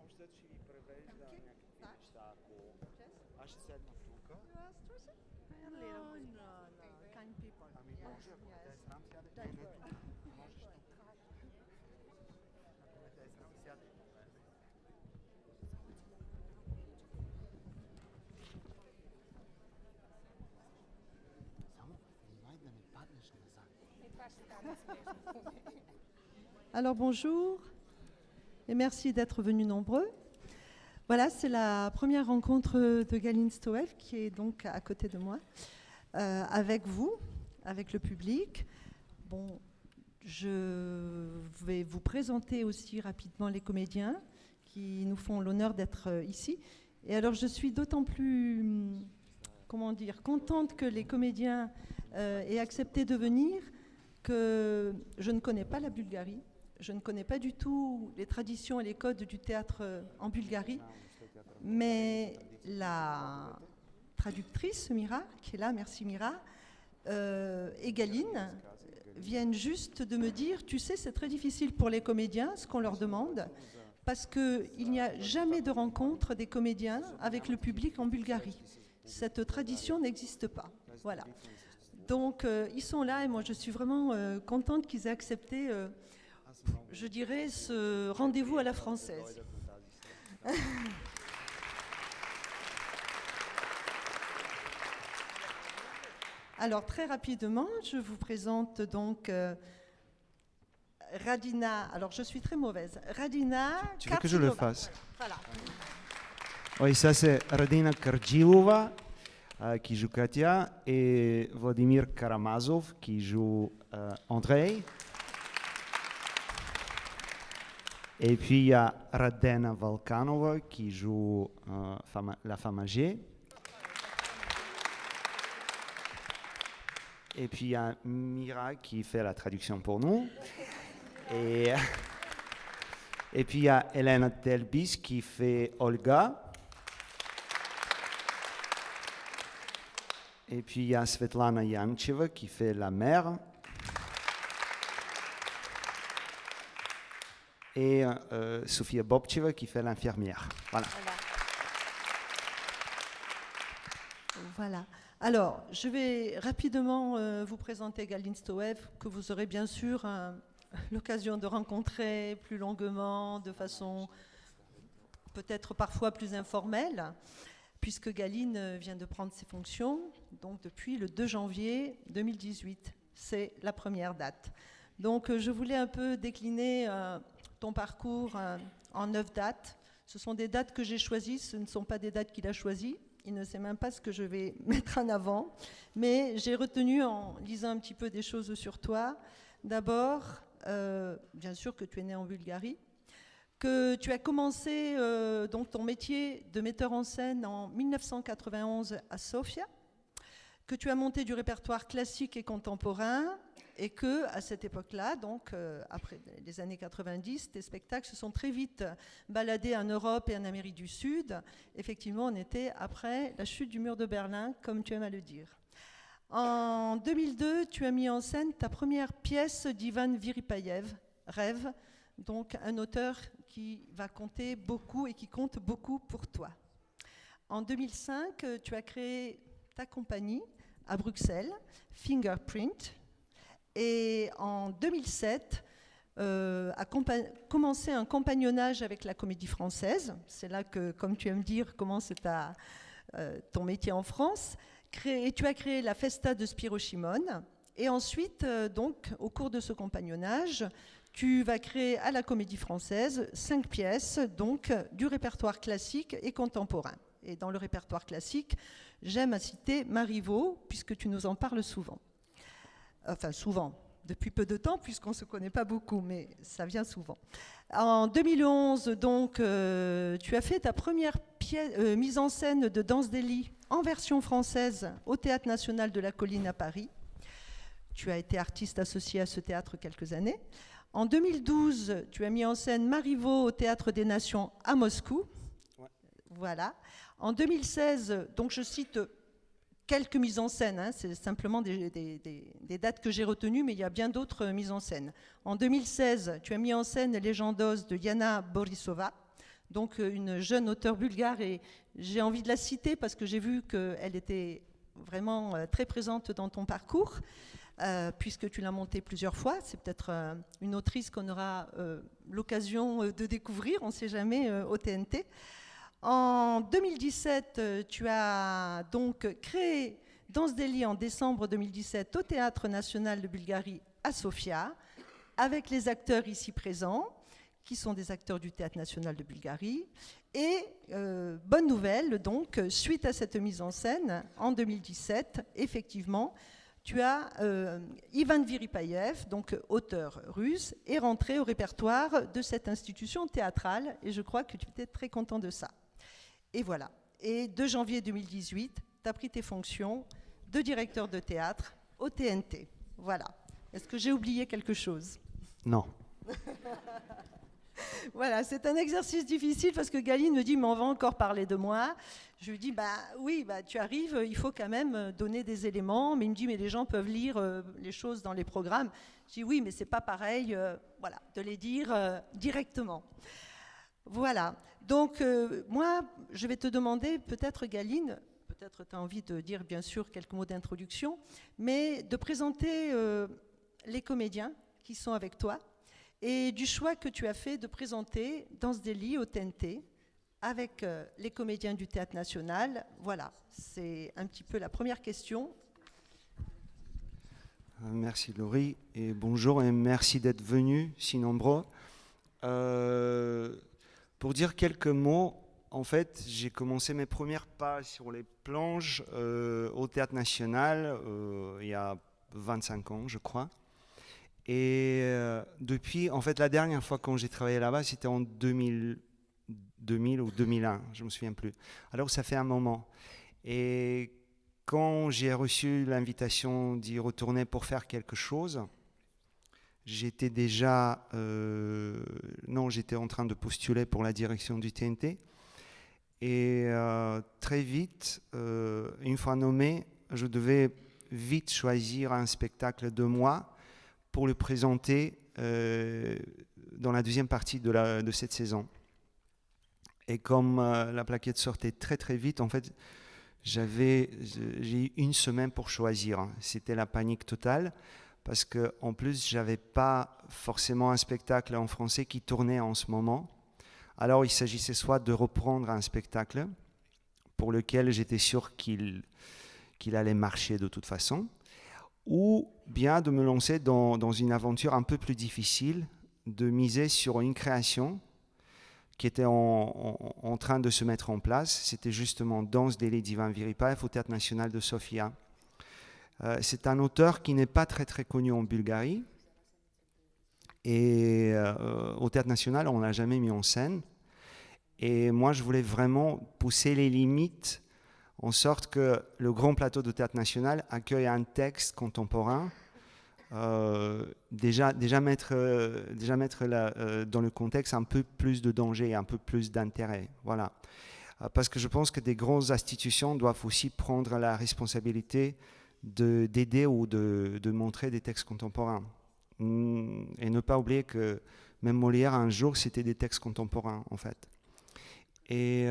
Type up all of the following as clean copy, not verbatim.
Още ще ги превежда някакви неща, ако... Аз ще седна тук. A little bit. No, no, kind people. Ами може, ако не те е срам, сядай. Не, не тук. Можеш тук. Ако не те е срам, сядай. Само внимай да не паднеш назад. Alors bonjour et merci d'être venus nombreux. Voilà, c'est la première rencontre de Galine Stoev qui est donc à côté de moi, avec vous, avec le public. Bon, je vais vous présenter aussi rapidement les comédiens qui nous font l'honneur d'être ici. Et alors je suis d'autant plus, comment dire, contente que les comédiens aient accepté de venir que je ne connais pas la Bulgarie. Je ne connais pas du tout les traditions et les codes du théâtre en Bulgarie, mais la traductrice Mira, qui est là, merci Mira, et Galine viennent juste de me dire, tu sais, c'est très difficile pour les comédiens, ce qu'on leur demande, parce qu'il n'y a jamais de rencontre des comédiens avec le public en Bulgarie. Cette tradition n'existe pas. Voilà. Donc, ils sont là et moi, je suis vraiment contente qu'ils aient accepté je dirais, ce rendez-vous à la française. Alors, très rapidement, je vous présente donc Radina. Alors, je suis très mauvaise. Radina. Tu veux que je le fasse? Voilà. Oui, ça c'est Radina Kardjilova qui joue Katia et Vladimir Karamazov qui joue Andrei. Et puis il y a Radena Valkanova qui joue la femme âgée. Et puis il y a Mira qui fait la traduction pour nous. Et puis il y a Elena Telbis qui fait Olga. Et puis il y a Svetlana Yancheva qui fait la mère. Et Sofia Bobcheva qui fait l'infirmière. Voilà. Voilà. Alors, je vais rapidement vous présenter Galine Stoev, que vous aurez bien sûr l'occasion de rencontrer plus longuement, de façon peut-être parfois plus informelle, puisque Galine vient de prendre ses fonctions, donc depuis le 2 janvier 2018. C'est la première date. Donc, je voulais un peu décliner ton parcours en 9 dates. Ce sont des dates que j'ai choisies, ce ne sont pas des dates qu'il a choisies. Il ne sait même pas ce que je vais mettre en avant. Mais j'ai retenu, en lisant un petit peu des choses sur toi, d'abord, bien sûr que tu es né en Bulgarie, que tu as commencé donc ton métier de metteur en scène en 1991 à Sofia, que tu as monté du répertoire classique et contemporain, et que à cette époque-là, donc après les années 90, tes spectacles se sont très vite baladés en Europe et en Amérique du Sud. Effectivement, on était après la chute du mur de Berlin, comme tu aimes à le dire. En 2002, tu as mis en scène ta première pièce d'Ivan Viripayev, Rêve, donc un auteur qui va compter beaucoup et qui compte beaucoup pour toi. En 2005, tu as créé ta compagnie à Bruxelles, Fingerprint, et en 2007, a commencé un compagnonnage avec la Comédie Française. C'est là que, comme tu aimes dire, commence ton métier en France. Et tu as créé la Festa de Spiro Shimon. Et ensuite, donc, au cours de ce compagnonnage, tu vas créer à la Comédie Française 5 pièces, donc du répertoire classique et contemporain. Et dans le répertoire classique, j'aime à citer Marivaux, puisque tu nous en parles souvent. Enfin, souvent, depuis peu de temps, puisqu'on ne se connaît pas beaucoup, mais ça vient souvent. En 2011, donc, tu as fait ta première mise en scène de Danse des lits en version française au Théâtre National de la Colline à Paris. Tu as été artiste associé à ce théâtre quelques années. En 2012, tu as mis en scène Marivaux au Théâtre des Nations à Moscou. Ouais. Voilà. En 2016, donc je cite quelques mises en scène, hein, c'est simplement des dates que j'ai retenues, mais il y a bien d'autres mises en scène. En 2016, tu as mis en scène Les gens d'Oz de Yana Borisova, donc une jeune auteure bulgare, et j'ai envie de la citer parce que j'ai vu qu'elle était vraiment très présente dans ton parcours, puisque tu l'as montée plusieurs fois. C'est peut-être une autrice qu'on aura l'occasion de découvrir, on ne sait jamais, au TNT. En 2017, tu as donc créé Danse des lits en décembre 2017 au Théâtre national de Bulgarie à Sofia, avec les acteurs ici présents, qui sont des acteurs du Théâtre national de Bulgarie. Et bonne nouvelle, donc, suite à cette mise en scène, en 2017, effectivement, tu as Ivan Viripayev, donc auteur russe, est rentré au répertoire de cette institution théâtrale, et je crois que tu étais très content de ça. Et voilà. Et 2 janvier 2018, tu as pris tes fonctions de directeur de théâtre au TNT. Voilà. Est-ce que j'ai oublié quelque chose? Non. Voilà, c'est un exercice difficile parce que Galine me dit, mais on va encore parler de moi. Je lui dis, bah oui, bah, tu arrives, il faut quand même donner des éléments. Mais il me dit, mais les gens peuvent lire les choses dans les programmes. Je dis, oui, mais c'est pas pareil, voilà, de les dire directement. Voilà. Donc, moi, je vais te demander, peut-être, Galine, peut-être tu as envie de dire, bien sûr, quelques mots d'introduction, mais de présenter les comédiens qui sont avec toi, et du choix que tu as fait de présenter Danse des lits au TNT avec les comédiens du Théâtre national. Voilà, c'est un petit peu la première question. Merci Laurie, et bonjour, et merci d'être venus si nombreux. Pour dire quelques mots, en fait, j'ai commencé mes premières pas sur les planches au Théâtre national il y a 25 ans, je crois. Et depuis, en fait, la dernière fois quand j'ai travaillé là-bas, c'était en 2000 ou 2001, je ne me souviens plus. Alors, ça fait un moment. Et quand j'ai reçu l'invitation d'y retourner pour faire quelque chose, j'étais déjà... non, j'étais en train de postuler pour la direction du TNT. Et très vite, une fois nommé, je devais vite choisir un spectacle de moi pour le présenter dans la deuxième partie de cette saison. Et comme la plaquette sortait très très vite, en fait, j'ai eu une semaine pour choisir. C'était la panique totale, parce qu'en plus, je n'avais pas forcément un spectacle en français qui tournait en ce moment. Alors, il s'agissait soit de reprendre un spectacle pour lequel j'étais sûr qu'il allait marcher de toute façon, ou bien de me lancer dans une aventure un peu plus difficile, de miser sur une création qui était en train de se mettre en place. C'était justement Danse des lits d'Ivan Viripayev au Théâtre national de Sofia. C'est un auteur qui n'est pas très très connu en Bulgarie, et au Théâtre national, on ne l'a jamais mis en scène. Et moi, je voulais vraiment pousser les limites en sorte que le grand plateau du Théâtre national accueille un texte contemporain, déjà mettre dans le contexte un peu plus de danger, un peu plus d'intérêt. Voilà. Parce que je pense que des grandes institutions doivent aussi prendre la responsabilité d'aider ou de montrer des textes contemporains. Et ne pas oublier que même Molière, un jour, c'était des textes contemporains, en fait. Et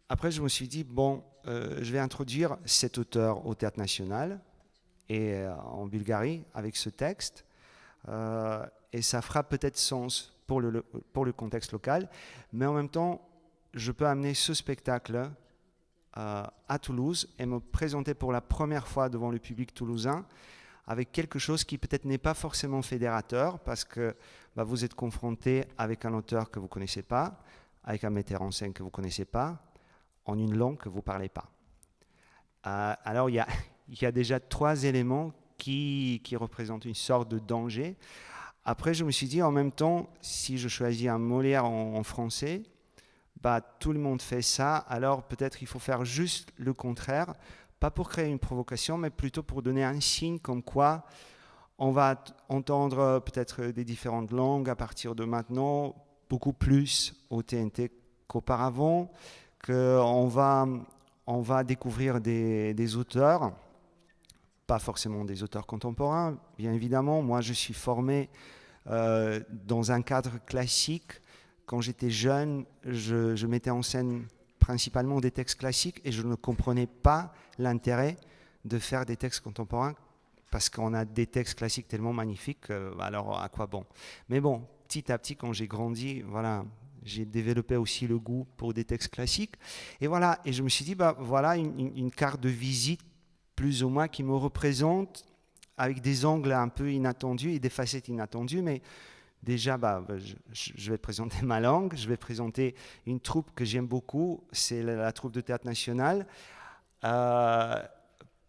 après, je me suis dit, bon, je vais introduire cet auteur au Théâtre national et en Bulgarie avec ce texte. Et ça fera peut-être sens pour le contexte local. Mais en même temps, je peux amener ce spectacle à Toulouse et me présenter pour la première fois devant le public toulousain avec quelque chose qui peut-être n'est pas forcément fédérateur, parce que vous êtes confronté avec un auteur que vous ne connaissez pas, avec un metteur en scène que vous ne connaissez pas, en une langue que vous ne parlez pas. Alors, il y a déjà 3 éléments qui représentent une sorte de danger. Après, je me suis dit, en même temps, si je choisis un Molière en français, tout le monde fait ça, alors peut-être il faut faire juste le contraire, pas pour créer une provocation, mais plutôt pour donner un signe comme quoi on va entendre peut-être des différentes langues à partir de maintenant, beaucoup plus au TNT qu'auparavant, qu'on va découvrir des auteurs, pas forcément des auteurs contemporains, bien évidemment. Moi, je suis formé dans un cadre classique quand j'étais jeune, je mettais en scène principalement des textes classiques et je ne comprenais pas l'intérêt de faire des textes contemporains parce qu'on a des textes classiques tellement magnifiques, alors à quoi bon? Mais bon, petit à petit, quand j'ai grandi, voilà, j'ai développé aussi le goût pour des textes classiques. Et voilà, et je me suis dit, bah, voilà une carte de visite plus ou moins qui me représente avec des angles un peu inattendus et des facettes inattendues, mais déjà, je vais présenter ma langue, je vais présenter une troupe que j'aime beaucoup, c'est la troupe de Théâtre National.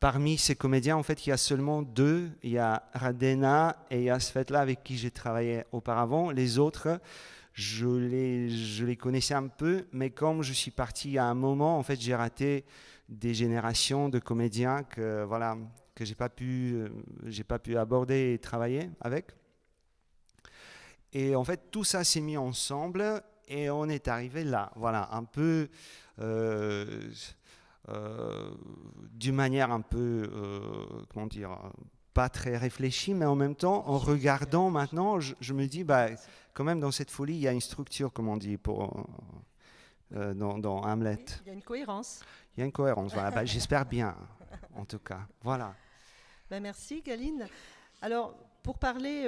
Parmi ces comédiens, en fait, il y a seulement deux, il y a Radena et il y a Svetla avec qui j'ai travaillé auparavant. Les autres, je les connaissais un peu, mais comme je suis parti à un moment, en fait, j'ai raté des générations de comédiens que j'ai pas pu aborder et travailler avec. Et en fait, tout ça s'est mis ensemble et on est arrivé là, voilà, un peu d'une manière un peu, comment dire, pas très réfléchie, mais en même temps, en regardant maintenant, je me dis, bah, quand même dans cette folie, il y a une structure, comme on dit, dans Hamlet. Il y a une cohérence. Il y a une cohérence, voilà. Bah, j'espère bien, en tout cas. Voilà. Ben merci, Galine. Alors, pour parler,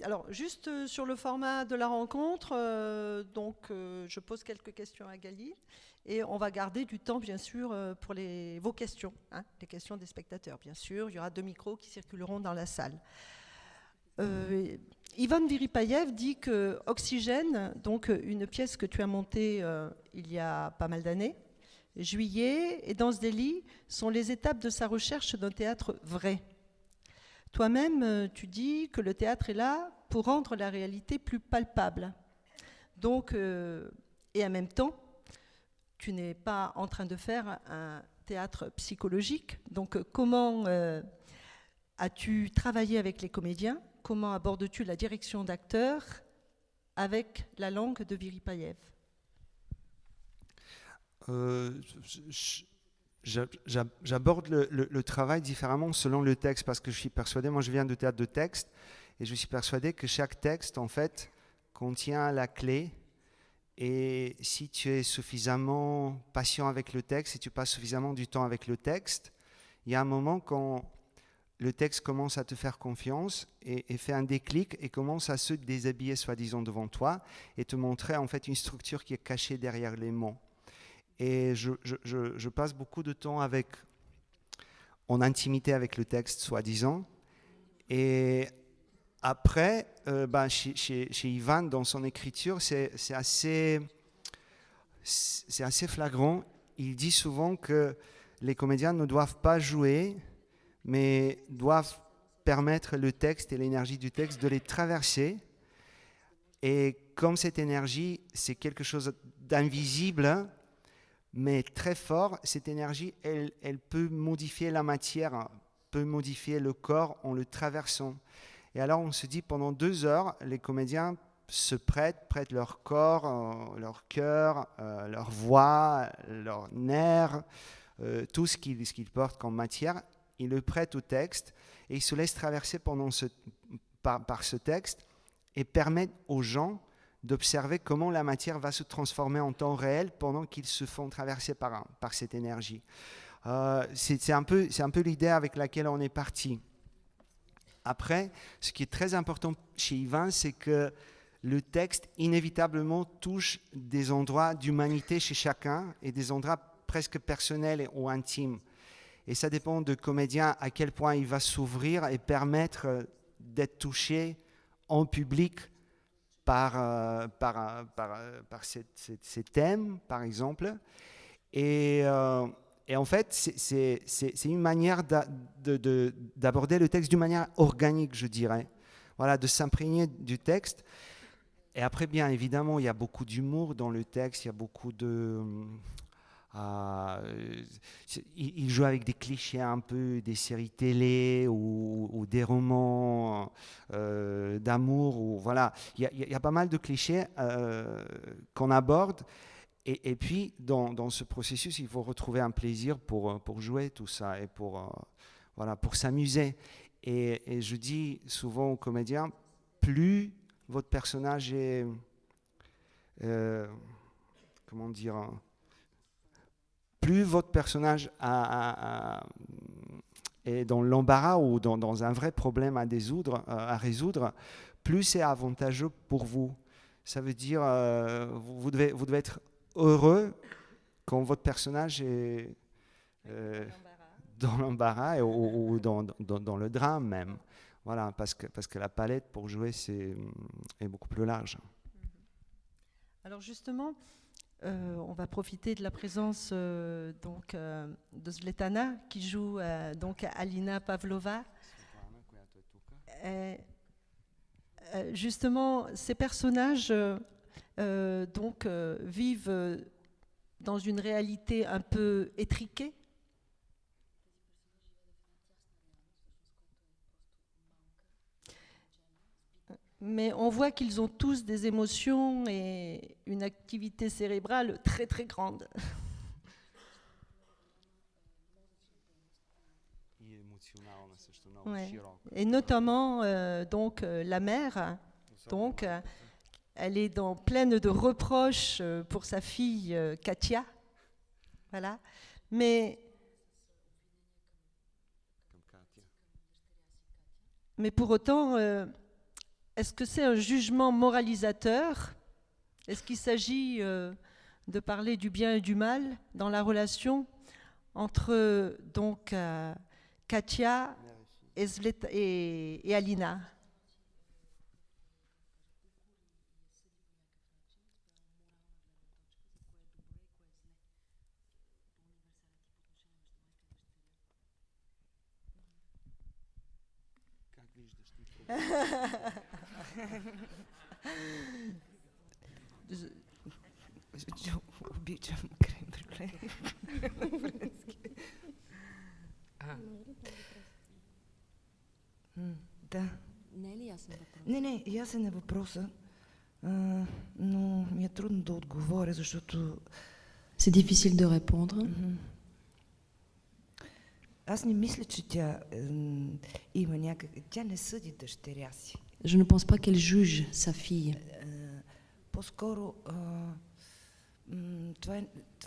alors juste sur le format de la rencontre, je pose quelques questions à Galine et on va garder du temps, bien sûr, pour vos questions, hein, les questions des spectateurs, bien sûr. Il y aura 2 micros qui circuleront dans la salle. Ivan Viripayev dit que Oxygène, donc une pièce que tu as montée il y a pas mal d'années, Juillet et Danse des lits sont les étapes de sa recherche d'un théâtre vrai. Toi-même, tu dis que le théâtre est là pour rendre la réalité plus palpable. Donc, et en même temps, tu n'es pas en train de faire un théâtre psychologique. Donc, comment as-tu travaillé avec les comédiens? Comment abordes-tu la direction d'acteurs avec la langue de Viripayev? J'aborde le travail différemment selon le texte parce que je suis persuadé, moi je viens de théâtre de texte et je suis persuadé que chaque texte en fait contient la clé et si tu es suffisamment patient avec le texte, si tu passes suffisamment du temps avec le texte, il y a un moment quand le texte commence à te faire confiance et fait un déclic et commence à se déshabiller soi-disant devant toi et te montrer en fait une structure qui est cachée derrière les mots. Et je passe beaucoup de temps en intimité avec le texte, soi-disant. Et après, chez Ivan, dans son écriture, c'est assez flagrant. Il dit souvent que les comédiens ne doivent pas jouer, mais doivent permettre le texte et l'énergie du texte de les traverser. Et comme cette énergie, c'est quelque chose d'invisible, mais très fort, cette énergie, elle peut modifier la matière, peut modifier le corps en le traversant. Et alors on se dit, pendant 2 heures, les comédiens se prêtent leur corps, leur cœur, leur voix, leurs nerfs, tout ce qu'ils portent comme matière, ils le prêtent au texte et ils se laissent traverser par ce texte et permettent aux gens d'observer comment la matière va se transformer en temps réel pendant qu'ils se font traverser par cette énergie. C'est un peu l'idée avec laquelle on est parti. Après, ce qui est très important chez Ivan, c'est que le texte inévitablement touche des endroits d'humanité chez chacun et des endroits presque personnels ou intimes. Et ça dépend de comédien à quel point il va s'ouvrir et permettre d'être touché en public par ces thèmes, par exemple. Et en fait, c'est une manière d'aborder le texte d'une manière organique, je dirais. Voilà, de s'imprégner du texte. Et après, bien évidemment, il y a beaucoup d'humour dans le texte, il y a beaucoup de... il joue avec des clichés un peu des séries télé ou des romans d'amour. Voilà. Il y a pas mal de clichés qu'on aborde. Et puis, dans ce processus, il faut retrouver un plaisir pour jouer tout ça et pour s'amuser. Et je dis souvent aux comédiens, plus votre personnage est comment dire, plus votre personnage est dans l'embarras ou dans un vrai problème à résoudre, plus c'est avantageux pour vous. Ça veut dire vous devez être heureux quand votre personnage est dans l'embarras ou dans le drame même. Voilà, parce que la palette pour jouer est beaucoup plus large. Alors justement, on va profiter de la présence de Svetlana qui joue donc Alina Pavlova. Justement, ces personnages vivent dans une réalité un peu étriquée. Mais on voit qu'ils ont tous des émotions et une activité cérébrale très très grande. Ouais. Et notamment la mère, elle est pleine de reproches pour sa fille Katia, voilà. Mais pour autant, est-ce que c'est un jugement moralisateur? Est-ce qu'il s'agit de parler du bien et du mal dans la relation entre Katia et Alina? Обичам крем брюле. Да. Не е ли ясен въпрос? Не, ясен е въпроса, но ми е трудно да отговоря, защото... C'est difficile de répondre. Аз не мисля, че тя има някак... Тя не съди дъщеря си. Je ne pense pas qu'elle juge sa fille. По-скоро това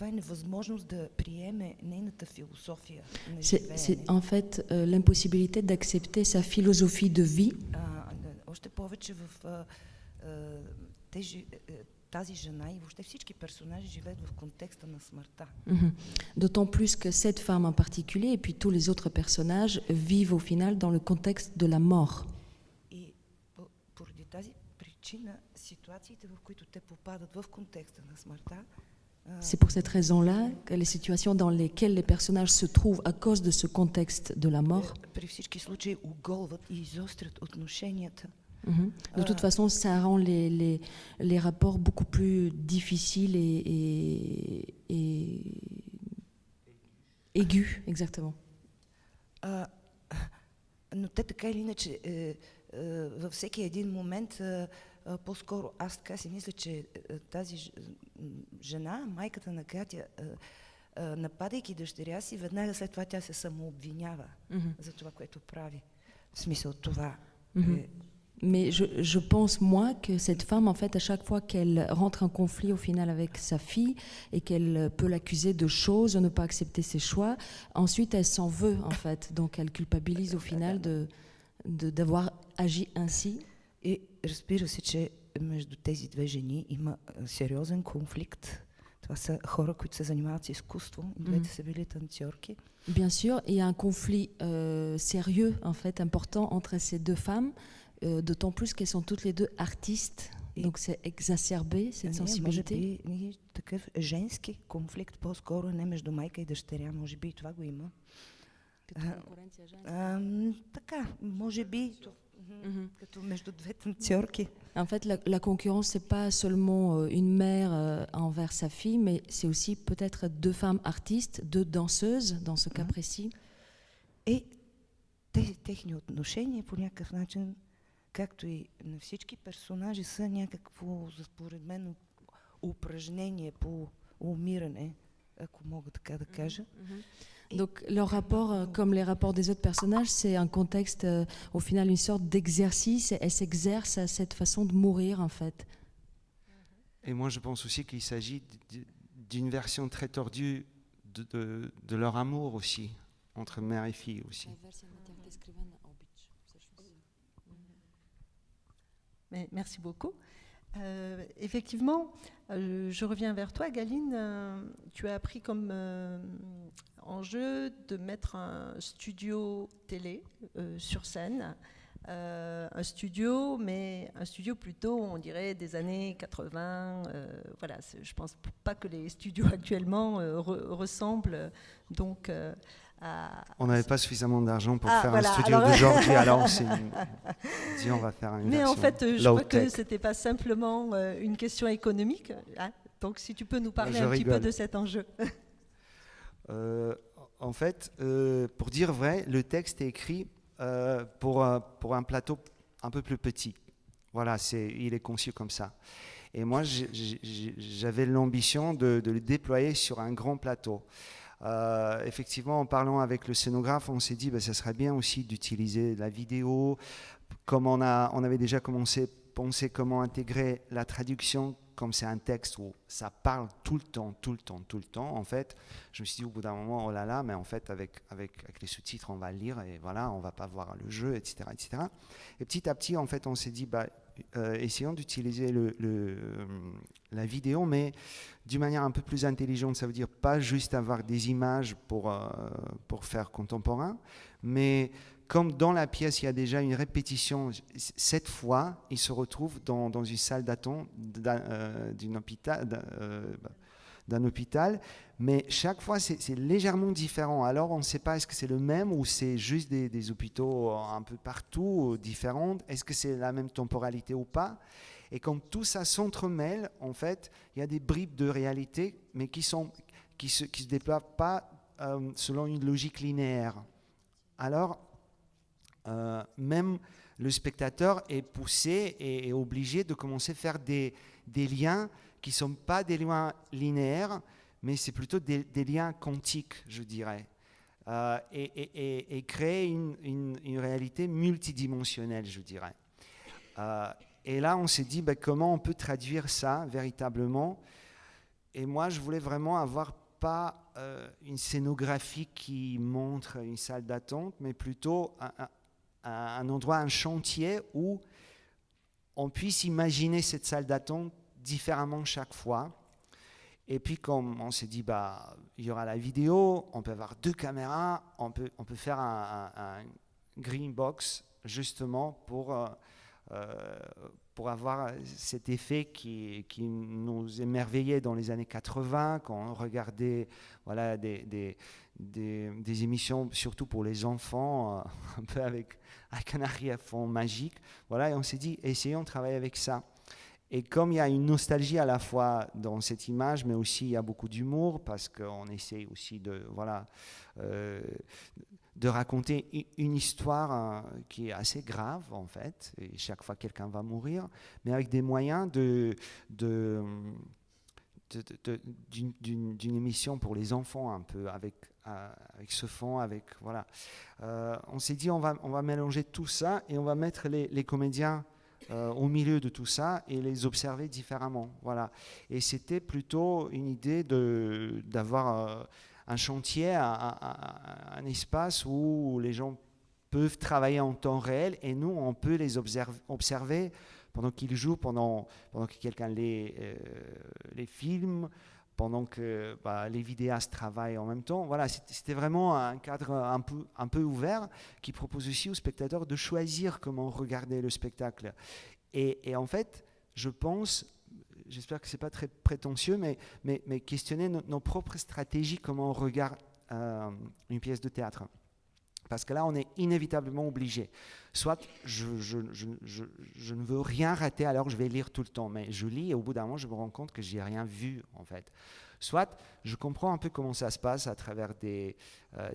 е невъзможност да приеме нейната философия на живеене. C'est en fait l'impossibilité d'accepter sa philosophie de vie. Още повече в тази жена и въобще всички персонажи живеят в контекста на смъртта. D'autant plus que cette femme en particulier et puis tous les autres personnages vivent au final dans le contexte de la mort. И поради тази причина ситуациите, в които те попадат в контекста на смъртта, c'est pour cette raison-là que les situations dans lesquelles les personnages se trouvent à cause de ce contexte de la mort, при всички случаи оголват и изострят отношенията. De toute façon, ça rend les rapports beaucoup plus difficiles et aigus, exactement. Но те така или иначе във всеки един момент по-скоро аз така си мисля, че тази жена, майката на Катя, нападайки дъщеря си, веднага след това тя се самообвинява за това, което прави. В смисъл това Mais je pense, moi, que cette femme, en fait, à chaque fois qu'elle rentre en conflit au final avec sa fille et qu'elle peut l'accuser de choses, de ne pas accepter ses choix, ensuite elle s'en veut, en fait. Donc elle culpabilise au final d'avoir agi ainsi. И разбира се, че между тези две жени има сериозен конфликт. Това са хора, които се занимават с изкуство. Двете са били танцорки. Bien sûr, il y a un conflit sérieux, en fait, important entre ces deux femmes. D'autant plus qu'elles sont toutes les deux artistes, donc c'est exacerbé cette sensibilité. Може би такъв женски конфликт, по-скоро не между майка и дъщеря, може би и това го има. Така, може би, като между две танцорки. En fait, la concurrence, c'est pas seulement une mère envers sa fille, mais c'est aussi peut-être deux femmes artistes, deux danseuses, dans ce cas précis. Et тези техни отношения по някакъв начин, както и на всички персонажи, са някакво, според мен, упражнение по умиране, ако мога така да кажа. Donc leur rapport, comme les rapports des autres personnages, c'est un contexte, au final, une sorte d'exercice. Elles s'exercent à cette façon de mourir, en fait. Et moi, je pense aussi qu'il s'agit d'une version très tordue de leur amour aussi, entre mère et fille aussi. Mais merci beaucoup. Effectivement, je reviens vers toi, Galine. Tu as appris comme enjeu de mettre un studio télé sur scène. Un studio, mais un studio plutôt, on dirait, des années 80. Voilà, je ne pense pas que les studios actuellement ressemblent donc on n'avait pas suffisamment d'argent pour faire voilà, un studio d'aujourd'hui, alors on s'est dit on va faire une mais version en fait, je crois que low-tech. ce n'était pas simplement une question économique. Hein. Donc si tu peux nous parler un petit peu de cet enjeu. En fait, pour dire vrai, le texte est écrit pour un plateau un peu plus petit. Voilà, il est conçu comme ça. Et moi, j'avais l'ambition de le déployer sur un grand plateau. Effectivement, en parlant avec le scénographe, on s'est dit que ça serait bien aussi d'utiliser la vidéo. Comme on avait déjà commencé à penser comment intégrer la traduction, comme c'est un texte où ça parle tout le temps, en fait, je me suis dit au bout d'un moment, oh là là, mais en fait, avec les sous-titres, on va lire et voilà, on ne va pas voir le jeu, etc., etc. Et petit à petit, en fait, on s'est dit, essayons d'utiliser la vidéo, mais d'une manière un peu plus intelligente. Ça veut dire pas juste avoir des images pour faire contemporain, mais comme dans la pièce, il y a déjà une répétition, cette fois, il se retrouve dans une salle d'attente d'un hôpital, mais chaque fois, c'est légèrement différent. Alors, on ne sait pas, est-ce que c'est le même ou c'est juste des hôpitaux un peu partout, différents? Est-ce que c'est la même temporalité ou pas? Et comme tout ça s'entremêle, en fait, il y a des bribes de réalité, mais qui se déploient pas selon une logique linéaire. Alors, même le spectateur est poussé et est obligé de commencer à faire des liens qui ne sont pas des liens linéaires, mais c'est plutôt des liens quantiques, je dirais, et créer une réalité multidimensionnelle, je dirais. Et là, on s'est dit comment on peut traduire ça véritablement. Et moi, je voulais vraiment avoir pas une scénographie qui montre une salle d'attente, mais plutôt un endroit, un chantier où on puisse imaginer cette salle d'attente différemment chaque fois. Et puis, comme on s'est dit, il y aura la vidéo, on peut avoir 2 caméras, on peut faire un green box justement pour avoir cet effet qui nous émerveillait dans les années 80, quand on regardait voilà, des émissions, surtout pour les enfants, un peu avec un arrière-fond magique. Voilà, et on s'est dit, essayons de travailler avec ça. Et comme il y a une nostalgie à la fois dans cette image, mais aussi il y a beaucoup d'humour, parce qu'on essaie aussi de raconter une histoire qui est assez grave, en fait, et chaque fois quelqu'un va mourir, mais avec des moyens d'une émission pour les enfants, un peu, avec ce fond, voilà. On s'est dit, on va mélanger tout ça, et on va mettre les comédiens au milieu de tout ça et les observer différemment. Voilà. Et c'était plutôt une idée d'avoir un chantier, un espace où les gens peuvent travailler en temps réel et nous, on peut les observer pendant qu'ils jouent, pendant que quelqu'un les filme, pendant que les vidéastes travaillent en même temps. Voilà, c'était vraiment un cadre un peu ouvert qui propose aussi aux spectateurs de choisir comment regarder le spectacle. Et en fait, je pense, j'espère que ce n'est pas très prétentieux, mais questionner nos propres stratégies, comment on regarde une pièce de théâtre. Parce que là, on est inévitablement obligé. Soit je ne veux rien rater, alors je vais lire tout le temps. Mais je lis et au bout d'un moment, je me rends compte que je n'ai rien vu, en fait. Soit je comprends un peu comment ça se passe à travers des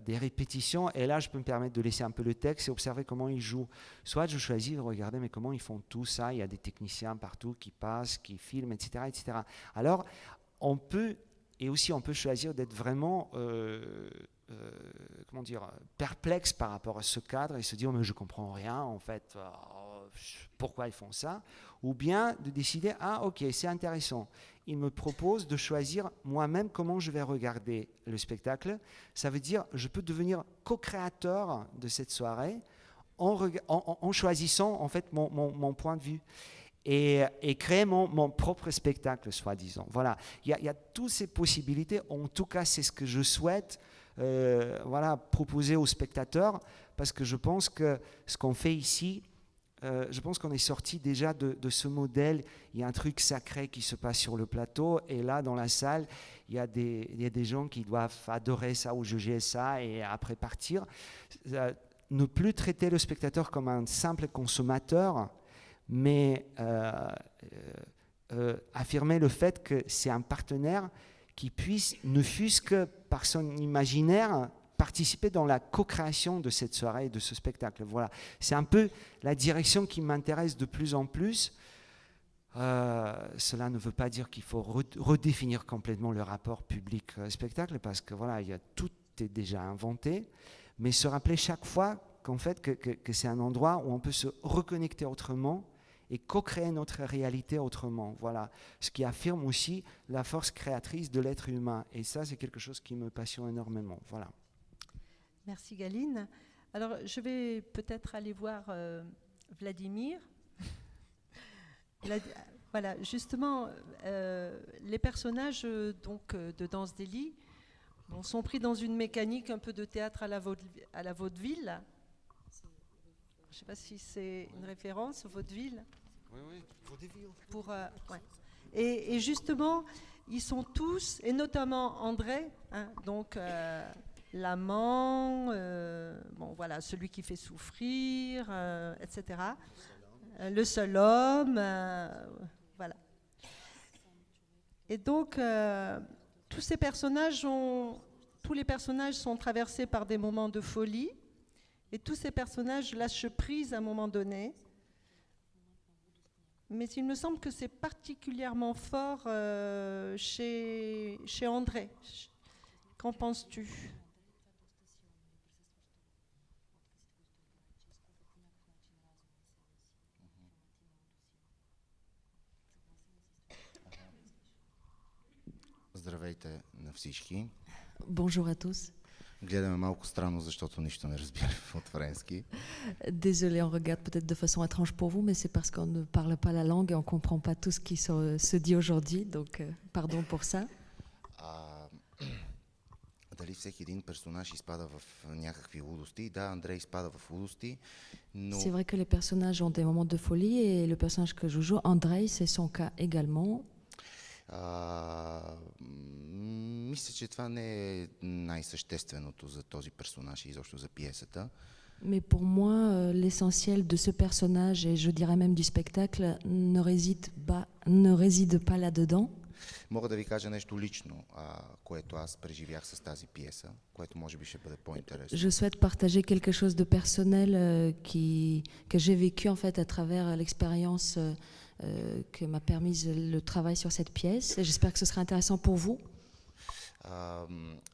répétitions. Et là, je peux me permettre de laisser un peu le texte et observer comment ils jouent. Soit je choisis de regarder, mais comment ils font tout ça. Il y a des techniciens partout qui passent, qui filment, etc. etc. Alors, on peut choisir d'être vraiment... perplexe par rapport à ce cadre et se dire mais je comprends rien en fait, pourquoi ils font ça, ou bien de décider, ah ok, c'est intéressant. Il me propose de choisir moi-même comment je vais regarder le spectacle. Ça veut dire, je peux devenir co-créateur de cette soirée en choisissant en fait mon point de vue. Et créer mon propre spectacle, soi-disant. Voilà, il y a toutes ces possibilités. En tout cas, c'est ce que je souhaite proposer aux spectateurs, parce que je pense que ce qu'on fait ici, je pense qu'on est sorti déjà de ce modèle. Il y a un truc sacré qui se passe sur le plateau, et là, dans la salle, il y a des gens qui doivent adorer ça ou juger ça et après partir. Ne plus traiter le spectateur comme un simple consommateur, mais affirmer le fait que c'est un partenaire qui puisse, ne fût-ce que par son imaginaire, participer dans la co-création de cette soirée et de ce spectacle. Voilà. C'est un peu la direction qui m'intéresse de plus en plus. Cela ne veut pas dire qu'il faut redéfinir complètement le rapport public-spectacle, parce que voilà, tout est déjà inventé, mais se rappeler chaque fois qu'en fait que c'est un endroit où on peut se reconnecter autrement et co-créer notre réalité autrement. Voilà, ce qui affirme aussi la force créatrice de l'être humain. Et ça, c'est quelque chose qui me passionne énormément. Voilà. Merci Galine. Alors, je vais peut-être aller voir Vladimir. Voilà, justement, les personnages de Danse des Lits sont pris dans une mécanique un peu de théâtre à la vaudeville. Je ne sais pas si c'est une référence, vaudeville. Oui, vaudeville. Ouais. Et justement, ils sont tous, et notamment André, donc l'amant, voilà, celui qui fait souffrir, etc. Le seul homme, voilà. Et donc, tous les personnages sont traversés par des moments de folie, et tous ces personnages lâchent prise à un moment donné. Mais il me semble que c'est particulièrement fort chez André. Qu'en penses-tu ? Здравейте на всички. Bonjour à tous. Гледаме малко странно, защото нищо не разбираме от френски. Désolé, on regarde peut-être de façon étrange pour vous, mais c'est parce qu'on ne parle pas la langue et on ne comprend pas tout ce qui se dit aujourd'hui, donc pardon pour ça. Дали всеки един персонаж изпада в някакви лудости? Да, Андрей изпада в лудости, но... C'est vrai que les personnages ont des moments de folie et le personnage que je joue, Andrei, c'est son cas également. Мисля, че това не е най-същественото за този персонаж и изобщо за пиесата. Mais pour moi, l'essentiel de ce personnage, et je dirais même du spectacle, ne réside pas là-dedans. Мога да ви кажа нещо лично, което аз преживях с тази пиеса, което може би ще бъде по-интересно. Je souhaite partager quelque chose de personnel que j'ai vécu en fait à travers l'expérience que m'a permis le travail sur cette pièce. Et j'espère que ce sera intéressant pour vous.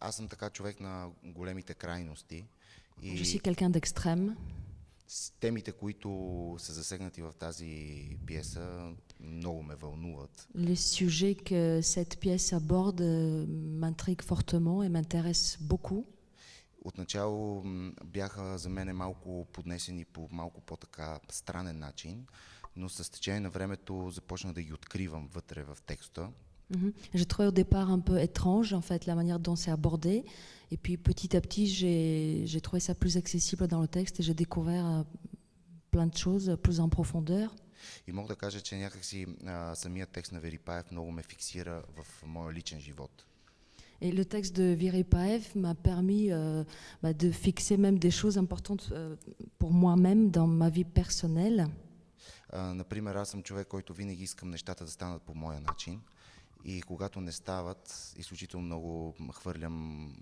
Аз съм така човек на големите крайности. Je suis quelqu'un d'extrême. Темите, които са засегнати в тази пиеса, много ме вълнуват. Les sujets que cette pièce aborde m'intriguent fortement et m'intéressent beaucoup. Отначало бяха за мен малко поднесени по малко по-така странен начин, но с течение на времето започнах да ги откривам вътре в текста. J'ai trouvé au départ un peu étrange en fait la manière dont c'est abordé, et puis petit à petit j'ai trouvé ça plus accessible dans le texte et j'ai découvert plein de choses plus en profondeur. И мога да кажа, че някакси самият текст на Верипаев много ме фиксира в моя личен живот. Et le texte de Veripaev m'a permis de fixer même des choses importantes pour moi-même dans ma vie personnelle. Например, аз съм човек, който винаги искам нещата да станат по моя начин. И когато не стават, изключително много хвърлям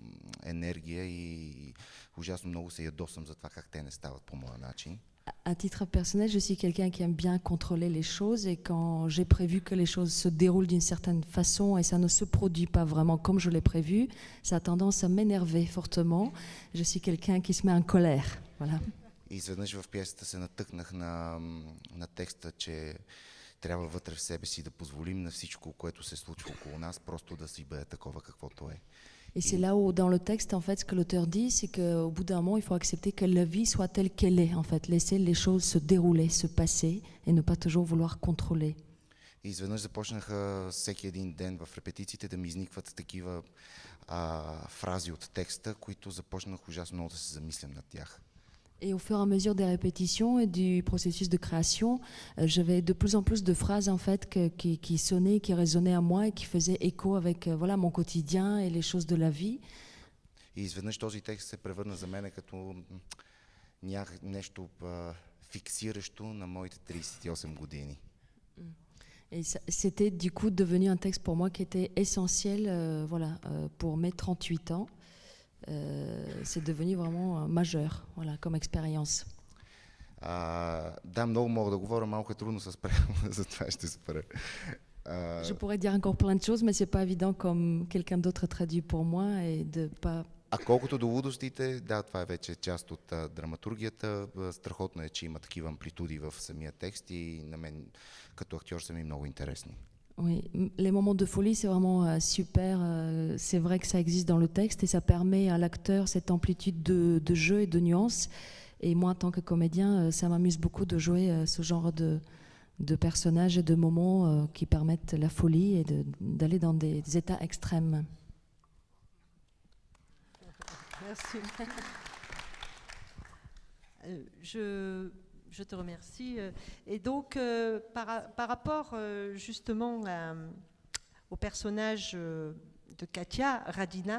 енергия и ужасно много се ядосам за това как те не стават по моя начин. À titre personnel, je suis quelqu'un qui aime bien contrôler les choses, et quand j'ai prévu que les choses se déroulent d'une certaine façon et ça ne se produit pas vraiment comme je l'ai prévu, ça a tendance à m'énerver fortement. Je suis quelqu'un qui se met en colère. Voilà. И изведнъж в пиесата се натъкнах на текста, че трябва вътре в себе си да позволим на всичко, което се случва около нас, просто да си бъде такова каквото е. Et c'est là où, dans le texte, en fait, ce que l'auteur dit, c'est qu'au bout d'un moment, il faut accepter que la vie soit telle qu'elle est, en fait, laisser les choses se dérouler, se passer, et ne pas toujours vouloir contrôler. И изведнъж започнаха всеки един ден в репетициите да ми изникват такива фрази от текста, които започнах ужасно много да се замислям над тях. Et au fur et à mesure des répétitions et du processus de création, j'avais de plus en plus de phrases en fait qui sonnaient, qui résonnaient à moi et qui faisaient écho avec voilà mon quotidien et les choses de la vie. И изведнъж този текст се превърна за мен като нещо фиксиращо на моите 38 години. Et c'était du coup devenu un texte pour moi qui était essentiel pour mes 38 ans. C'est devenu vraiment majeur, voilà, comme expérience. Да, много мога да говоря, малко е трудно с превода, затова ще спра. Je pourrais dire encore plein de choses, mais c'est pas évident comme quelqu'un d'autre traduit pour moi et de pas. А колкото до лудостите, да, това е вече част от драматургията. Страхотно е, че има такива амплитуди в самия текст и на мен като актьор са ми много интересни. Oui, les moments de folie, c'est vraiment super. C'est vrai que ça existe dans le texte et ça permet à l'acteur cette amplitude de jeu et de nuances. Et moi, en tant que comédien, ça m'amuse beaucoup de jouer ce genre de personnages et de moments qui permettent la folie et d'aller dans des états extrêmes. Merci. Je te remercie. Et donc, par rapport justement au personnage de Katia, Radina,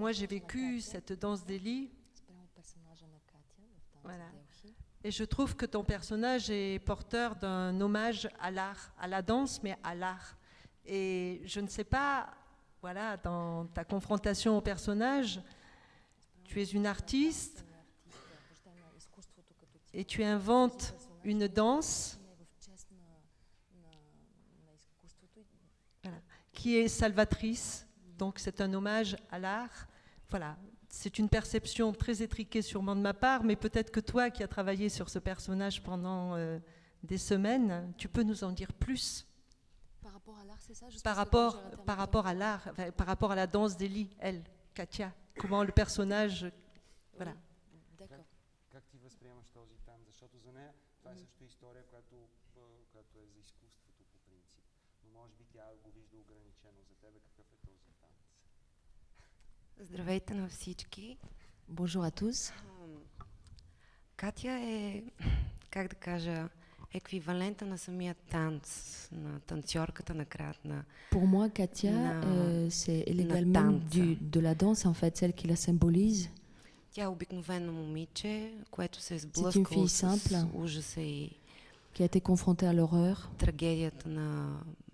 moi j'ai vécu cette danse d'Eli. Voilà. Et je trouve que ton personnage est porteur d'un hommage à l'art, à la danse, mais à l'art. Et je ne sais pas, voilà, dans ta confrontation au personnage, tu es une artiste et tu inventes une danse qui est salvatrice. Donc c'est un hommage à l'art. Voilà, c'est une perception très étriquée sûrement de ma part, mais peut-être que toi qui as travaillé sur ce personnage pendant des semaines, tu peux nous en dire plus. Par rapport à l'art, c'est ça? Par rapport à l'art, enfin, par rapport à la danse d'Eli, elle, Katia, comment le personnage, voilà. D'accord. Как ти възприемаш този танц? Защото за нея това е също история, която е за изкуството по принцип. Но може би тя го вижда ограничено. За тебе какъв е този танц? Здравейте на всички. Bonjour à tous. Катя е, как да кажа, еквивалента на самия танц, на танцорката на крат на. Pour moi, Katia, c'est l'également de la danse, en fait, celle qui la symbolise. Тя е обикновено момиче, което се е сблъскало с ужаса и qui a été confrontée à l'horreur, трагедията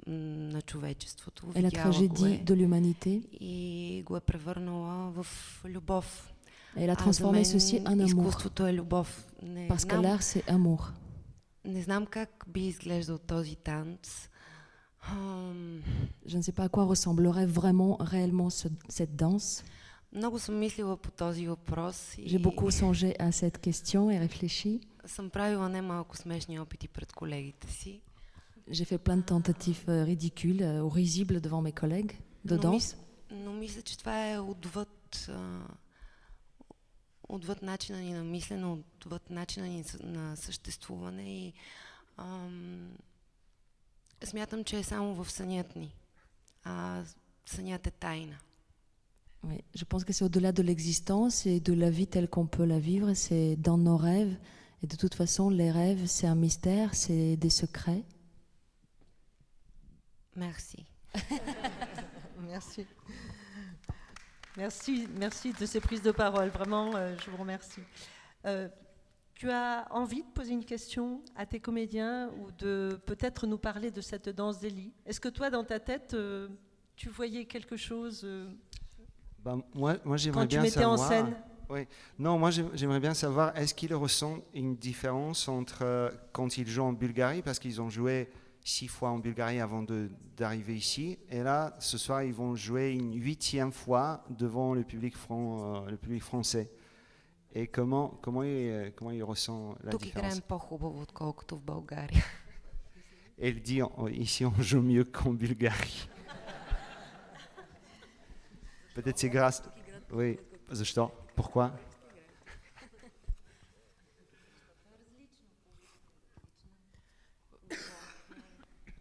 на човечеството. et la tragédie de l'humanité. И го е превърнала в любов. Et elle a transformé ceci en amour. Изкуството е любов. Parce que l'art, c'est amour. Не знам как би изглеждал този танц. Je ne sais pas à quoi ressemblerait vraiment, réellement cette danse. Много съм мислила по този въпрос. J'ai beaucoup songé à cette question et réfléchi. Съм правила немалко смешни опити пред колегите си. J'ai fait plein de tentatives ridicules ou risibles devant mes collègues de danse. Но мисля, че това е отвъд начина ни на мислене, отвъд начина ни на съществуване и смятам, че е само в сънят ни. Сънят е тайна. Oui, je pense que c'est au-delà de l'existence et de la vie telle qu'on peut la vivre, c'est dans nos rêves. Et de toute façon, les rêves, c'est un mystère, c'est des secrets. Merci. Merci. Merci de ces prises de parole. Vraiment, je vous remercie. Tu as envie de poser une question à tes comédiens ou de peut-être nous parler de cette danse d'Eli? Est-ce que toi, dans ta tête, tu voyais quelque chose moi j'aimerais quand tu bien mettais savoir, en scène? Oui. Non, moi j'aimerais bien savoir, est-ce qu'il ressent une différence entre quand ils jouent en Bulgarie, parce qu'ils ont joué 6 fois en Bulgarie avant d'arriver ici, et là, ce soir, ils vont jouer une 8e fois devant le public français. Et comment il ressent la Тук играем différence? по-хубаво, отколкото в България. Elle dit ici on joue mieux qu'en Bulgarie. Peut-être c'est grâce. Oui. Защо? Pourquoi?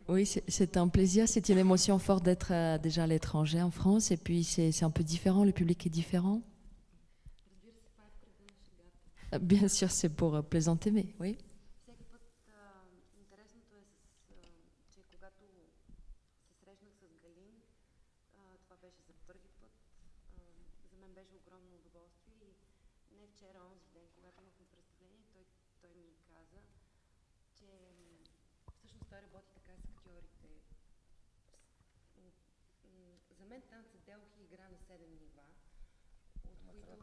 Oui, c'est un plaisir, c'est une émotion forte d'être déjà à l'étranger en France, et puis c'est un peu différent, le public est différent. Bien sûr, c'est pour plaisanter, mais oui. Всеки път интересното е, че когато се срещнах с Галин, това беше за първи път. За мен беше огромно удоволствие и не вчера, онзи ден, когато имахме представление, той ми каза, че всъщност той работи така с актьорите. За мен танцът Делхи игра на 7 нива, от които...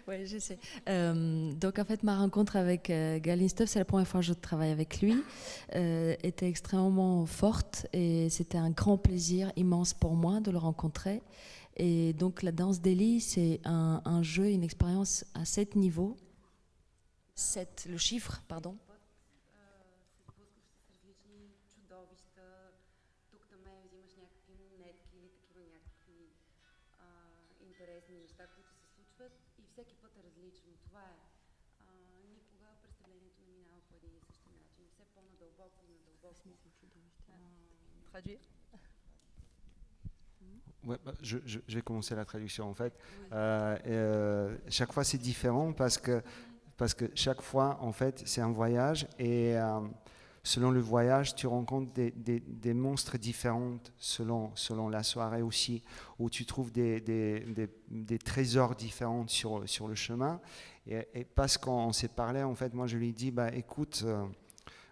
Ouais, je sais. Donc en fait, ma rencontre avec Galin Stubb, c'est la première fois que je travaille avec lui, était extrêmement forte et c'était un grand plaisir immense pour moi de le rencontrer. Et donc la danse d'Eli, c'est un jeu, une expérience à 7 niveaux. 7, le chiffre, pardon. се сблъскваш с различни чудовища, тук-таме взимаш някакви монетки или такива някакви интересни неща, които се случват и всеки път е различно. Това е. Никога представлението не минава по един и същи начин. Все по-надълбоко и надълбоко. Traduire. Ouais, je vais commencer la traduction en fait. Chaque fois c'est différent parce que chaque fois en fait c'est un voyage et selon le voyage tu rencontres des monstres différents selon la soirée aussi, où tu trouves des trésors différents sur le chemin et parce qu'on s'est parlé en fait, moi je lui ai dit bah écoute,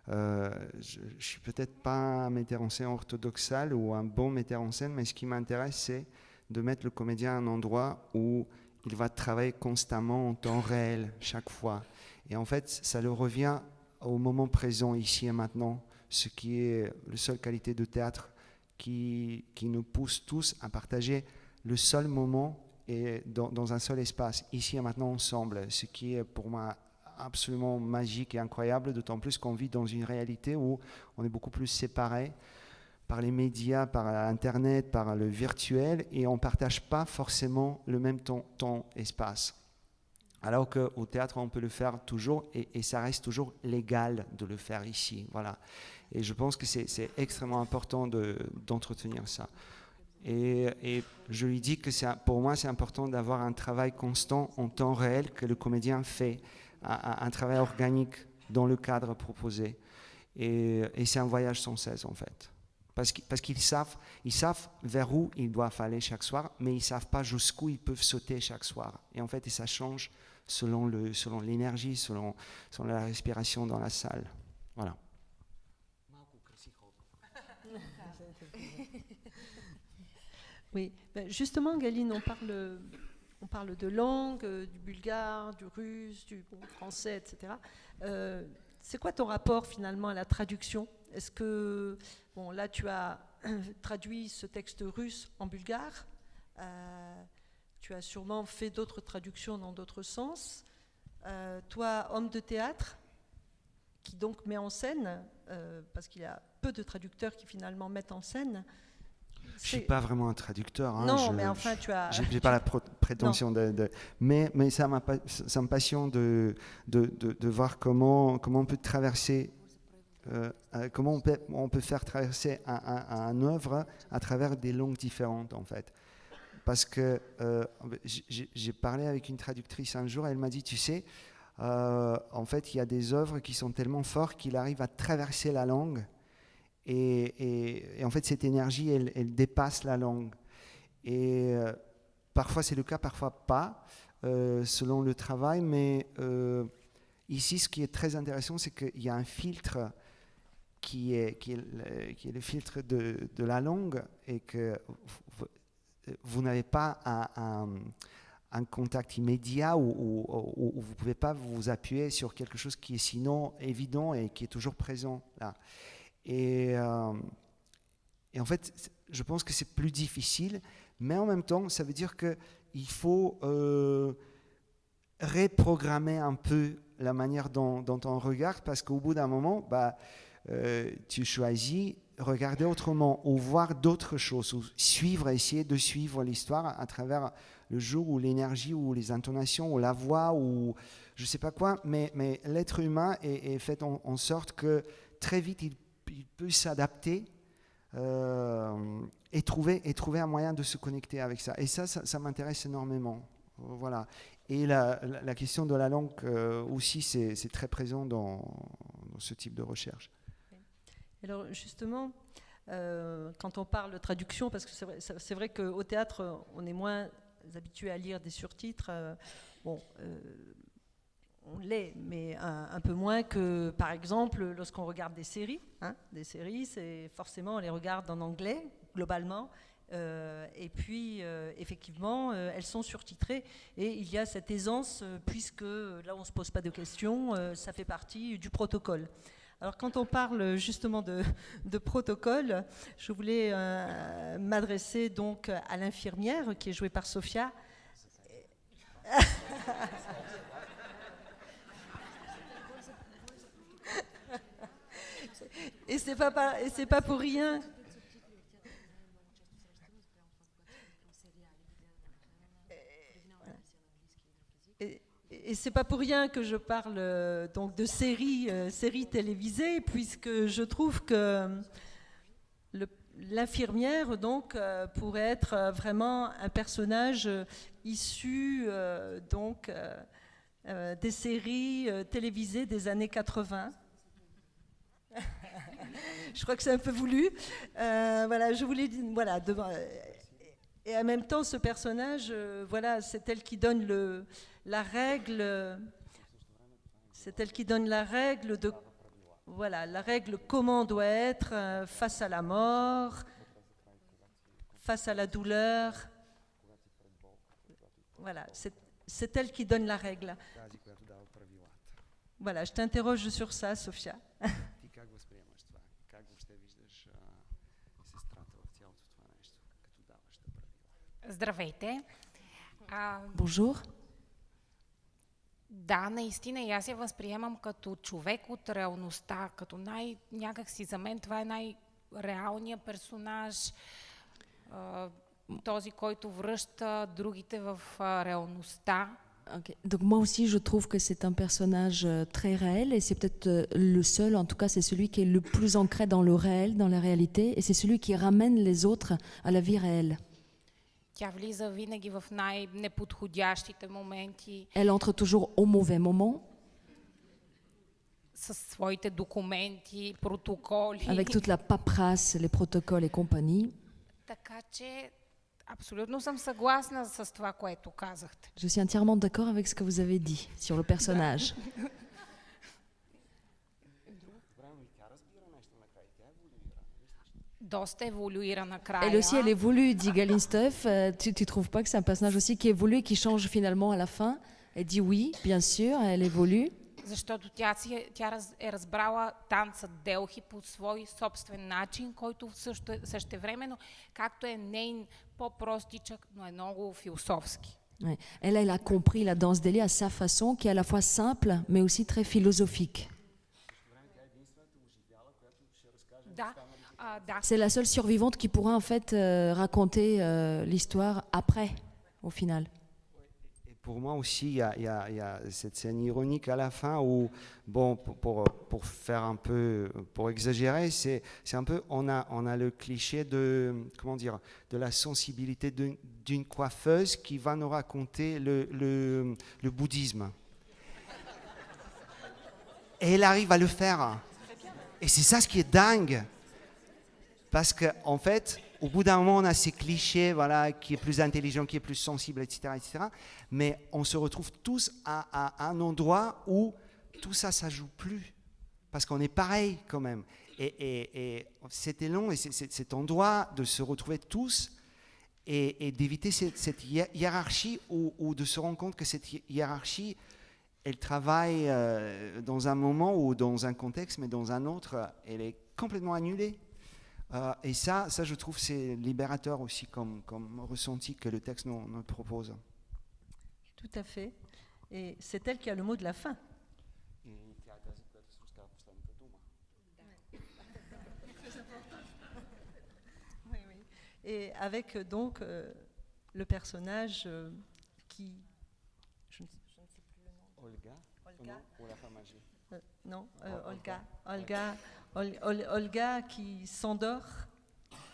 je suis peut-être pas un metteur en scène orthodoxal ou un bon metteur en scène, mais ce qui m'intéresse c'est de mettre le comédien à un endroit où il va travailler constamment en temps réel chaque fois. Et en fait, ça le revient au moment présent, ici et maintenant, ce qui est la seule qualité de théâtre qui nous pousse tous à partager le seul moment et dans un seul espace, ici et maintenant ensemble, ce qui est pour moi absolument magique et incroyable, d'autant plus qu'on vit dans une réalité où on est beaucoup plus séparés par les médias, par Internet, par le virtuel, et on ne partage pas forcément le même temps-espace. Alors qu'au théâtre, on peut le faire toujours, et ça reste toujours légal de le faire ici. Voilà. Et je pense que c'est extrêmement important d'entretenir ça. Et je lui dis que pour moi, c'est important d'avoir un travail constant en temps réel que le comédien fait, un travail organique dans le cadre proposé. Et c'est un voyage sans cesse, en fait. Parce qu'ils savent vers où ils doivent aller chaque soir, mais ils ne savent pas jusqu'où ils peuvent sauter chaque soir. Et en fait, ça change selon l'énergie, selon la respiration dans la salle. Voilà. Oui, ben justement, Galine, on parle de langue, du bulgare, du russe, du français, etc. C'est quoi ton rapport finalement à la traduction? Est-ce que, bon, là tu as traduit ce texte russe en bulgare, tu as sûrement fait d'autres traductions dans d'autres sens. Toi, homme de théâtre, qui donc met en scène, parce qu'il y a peu de traducteurs qui finalement mettent en scène. Je ne suis pas vraiment un traducteur. Hein. Non, mais enfin, tu as... Je n'ai pas la prétention mais ça me passionne de voir comment on peut traverser, comment on peut faire traverser un œuvre à travers des langues différentes, en fait. Parce que j'ai parlé avec une traductrice un jour, elle m'a dit, tu sais, en fait, il y a des œuvres qui sont tellement fortes qu'il arrive à traverser la langue. Et en fait, cette énergie, elle dépasse la langue. Et parfois, c'est le cas, parfois pas, selon le travail. Mais ici, ce qui est très intéressant, c'est qu'il y a un filtre qui est le filtre de la langue, et que vous n'avez pas un contact immédiat où vous ne pouvez pas vous appuyer sur quelque chose qui est sinon évident et qui est toujours présent là. Et en fait, je pense que c'est plus difficile, mais en même temps, ça veut dire qu'il faut reprogrammer un peu la manière dont on regarde, parce qu'au bout d'un moment, tu choisis regarder autrement ou voir d'autres choses, ou essayer de suivre l'histoire à travers le jour ou l'énergie ou les intonations ou la voix ou je ne sais pas quoi, mais l'être humain est fait en sorte que très vite il peut s'adapter et trouver un moyen de se connecter avec ça. Et ça m'intéresse énormément. Voilà. Et la question de la langue aussi, c'est très présent dans ce type de recherche. Alors justement, quand on parle de traduction, parce que c'est vrai qu'au théâtre, on est moins habitué à lire des surtitres. On l'est, mais un peu moins que, par exemple, lorsqu'on regarde des séries. Des séries, c'est forcément, on les regarde en anglais, globalement. Et puis, effectivement, elles sont surtitrées. Et il y a cette aisance, puisque là, on ne se pose pas de questions, ça fait partie du protocole. Alors, quand on parle justement de protocole, je voulais m'adresser donc à l'infirmière, qui est jouée par Sophia. Et c'est pas pour rien. Et c'est pas pour rien que je parle donc de séries télévisées, puisque je trouve que l'infirmière donc pourrait être vraiment un personnage issu des séries télévisées des années 80. Je crois que c'est un peu voulu. Voilà, je voulais dire, voilà, et en même temps, ce personnage, voilà, c'est elle qui donne la règle. C'est elle qui donne la règle de, voilà, la règle comment on doit être face à la mort, face à la douleur. Voilà, c'est elle qui donne la règle. Voilà, je t'interroge sur ça, Sophia. Здравейте. Bonjour. Да, наистина и аз я възприемам като човек от реалността, като някакси за мен това е най-реалният персонаж, този, който връща другите в реалността. Okay. Donc moi aussi je trouve que c'est un personnage très réel et c'est peut-être le seul, en tout cas c'est celui qui est le plus ancré dans le réel, dans la réalité, et c'est celui qui ramène les autres à la vie réelle. Тя влиза винаги в най-неподходящите моменти. Elle entre toujours au mauvais moment. Със своите документи, протоколи. Avec toute la paperasse, les protocoles et compagnie. Така че абсолютно съм съгласна с това, което казахте. Je suis entièrement d'accord avec ce que vous avez dit sur le personnage. Доста еволюира накрая. Elle aussi, elle évolue, dit Galinsteuf. Tu trouves pas que c'est un personnage aussi qui évolue et qui change finalement à la fin? Elle dit oui, bien sûr, elle évolue. Защото тя е разбрала танца Делхи по свой собствен начин, който същевременно, както е нейн по-простичък, но е много философски. Ouais. Elle a compris la danse Delhi à sa façon, qui est à la fois simple, mais aussi très philosophique. Да, да. C'est la seule survivante qui pourra en fait raconter l'histoire après, au final. Et pour moi aussi, il y a cette scène ironique à la fin où, bon, pour faire un peu, pour exagérer, c'est un peu, on a le cliché de, comment dire, de la sensibilité d'une coiffeuse qui va nous raconter le bouddhisme. Et elle arrive à le faire. Et c'est ça ce qui est dingue. Parce qu'en fait, au bout d'un moment, on a ces clichés, voilà, qui est plus intelligent, qui est plus sensible, etc., etc. Mais on se retrouve tous à un endroit où tout ça, ça joue plus. Parce qu'on est pareil quand même. Et c'était long, et cet endroit de se retrouver tous et d'éviter cette hiérarchie ou de se rendre compte que cette hiérarchie, elle travaille dans un moment ou dans un contexte, mais dans un autre, elle est complètement annulée. Et ça, je trouve, c'est libérateur aussi comme ressenti que le texte nous propose. Tout à fait. Et c'est elle qui a le mot de la fin. Oui, oui. Et avec donc le personnage qui... Je ne sais plus le nom. Olga. Olga. Ou la femme âgée. Non, Olga qui s'endort.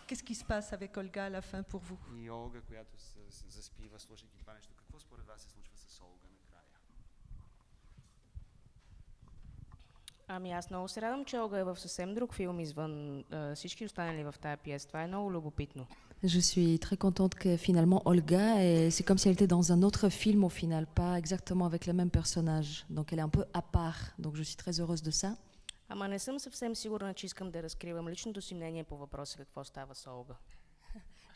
Qu'est-ce qui se passe avec Olga à la fin pour vous? И Олга, която заспива, слушайки това нещо. Какво според вас се случва с Олга накрая? Ами аз много се радвам, че Олга е в съвсем друг филм извън всички останали в тая пиеса. Това е много любопитно. Je suis très contente que finalement Olga, c'est comme si elle était dans un autre film au final, pas exactement avec les mêmes personnages. Donc elle est un peu à part. Donc je suis très heureuse de ça. Ама не съм съвсем сигурна, че искам да разкривам личното си мнение по въпроса какво става с Олга.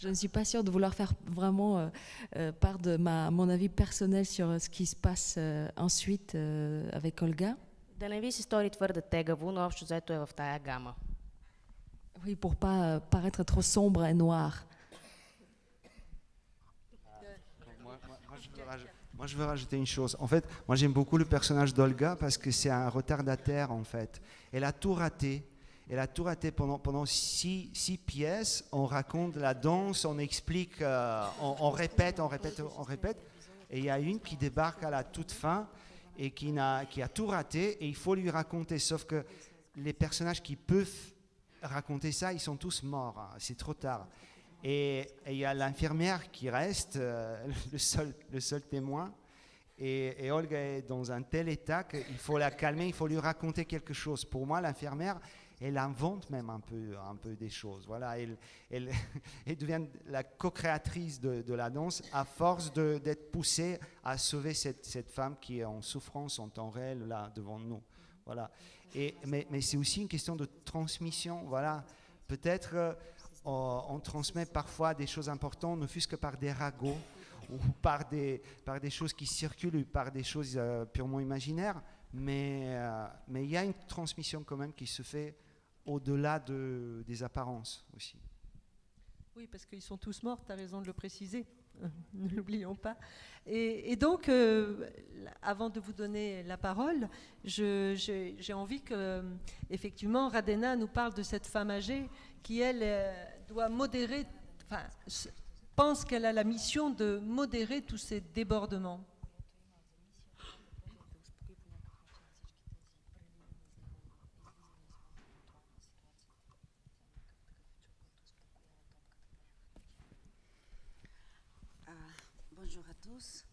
Je ne suis pas sûre de vouloir faire vraiment part de mon avis personnel sur ce qui se passe ensuite avec Olga. Да не ви се стори твърде тегаво, но общо взето е в тая гама. Oui, pour pas paraître trop sombre et noir. Moi, je veux rajouter une chose. En fait, moi, j'aime beaucoup le personnage d'Olga parce que c'est un retardataire, en fait. Elle a tout raté. Elle a tout raté pendant six pièces. On raconte la danse, on explique, on répète. Et il y a une qui débarque à la toute fin et qui a tout raté et il faut lui raconter. Sauf que les personnages qui peuvent raconter ça, ils sont tous morts. Hein. C'est trop tard. Et il y a l'infirmière qui reste, le seul témoin. Et Olga est dans un tel état qu'il faut la calmer, il faut lui raconter quelque chose. Pour moi, l'infirmière, elle invente même un peu des choses. Voilà, elle devient la co-créatrice de la danse à force d'être poussée à sauver cette femme qui est en souffrance en temps réel là devant nous. Voilà. Mais c'est aussi une question de transmission. Voilà. Peut-être on transmet parfois des choses importantes, ne fût-ce que par des ragots ou par des choses qui circulent, ou par des choses purement imaginaires. Mais il y a une transmission quand même qui se fait au-delà des apparences aussi. Oui, parce qu'ils sont tous morts, tu as raison de le préciser, ne l'oublions pas. Et donc, avant de vous donner la parole, j'ai envie que, effectivement, Radena nous parle de cette femme âgée qui, elle, doit modérer, enfin, pense qu'elle a la mission de modérer tous ces débordements. Bonjour à tous.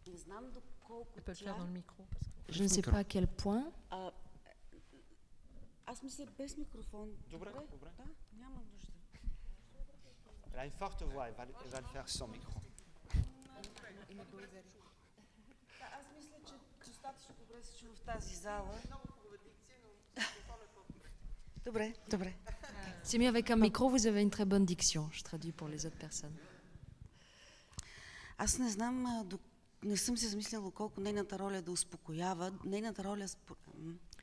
Не знам доколко Elle peut le faire dans le micro. Je ne sais pas à quel point. Аз мисля без микрофон. Добре. Да, няма нужда. Elle a une forte voix, elle va le faire sans micro. Аз мисля, че достатъчно добре се чува в тази зала. Добре. C'est mieux avec un micro, vous avez une très bonne diction. Je traduis pour les autres personnes. Аз не знам, не съм се замисляла колко нейната роля е да успокоява. Нейната роля...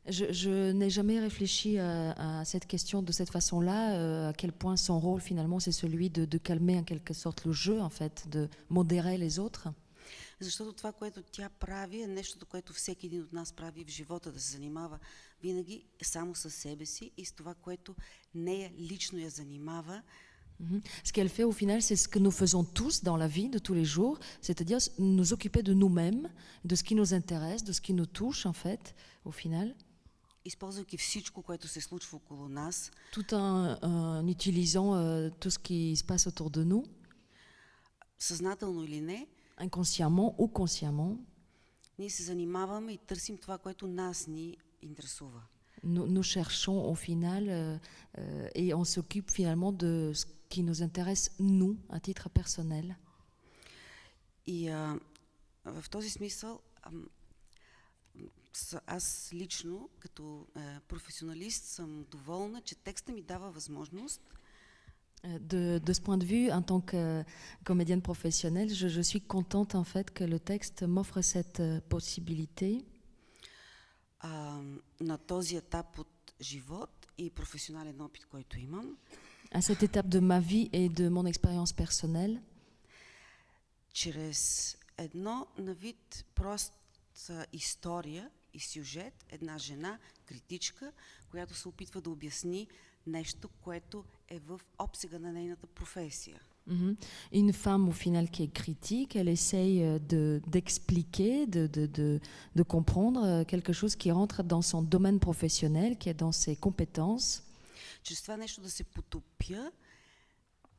Je n'ai jamais réfléchi à cette question de cette façon-là, à quel point son rôle finalement c'est celui de calmer en quelque sorte le jeu, en fait, de modérer les autres. Защото това, което тя прави, е нещото, което всеки един от нас прави в живота, да се занимава винаги само със себе си и с това, което нея лично я занимава. Ce qu'elle fait au final, c'est ce que nous faisons tous dans la vie de tous les jours, c'est-à-dire nous occuper de nous-mêmes, de ce qui nous intéresse, de ce qui nous touche en fait, au final. Използвайки всичко, което се случва около нас. Tout en utilisant tout ce qui se passe autour de nous. Съзнателно или не. Inconsciemment ou consciemment. Ние се занимаваме и търсим това, което нас ни интересува. Nous cherchons au final et on s'occupe finalement de ce qui nous intéresse nous, à titre personnel. И в този смисъл аз лично, като професионалист, съм доволна, че текста ми дава възможност De ce point de vue, en tant que comédienne professionnelle, je suis contente en fait que le texte m'offre cette possibilité. На този етап от живот и професионален опит, който имам, À cette étape de ma vie et de mon expérience personnelle, чрез едно на вид проста история и сюжет, една жена, критичка, която се опитва да обясни нещо, което е в обсега на нейната професия. Une femme au final qui est critique, elle essaye d'expliquer, de comprendre quelque chose qui rentre dans son domaine professionnel, qui est dans ses compétences. Чрез това нещо да се потопя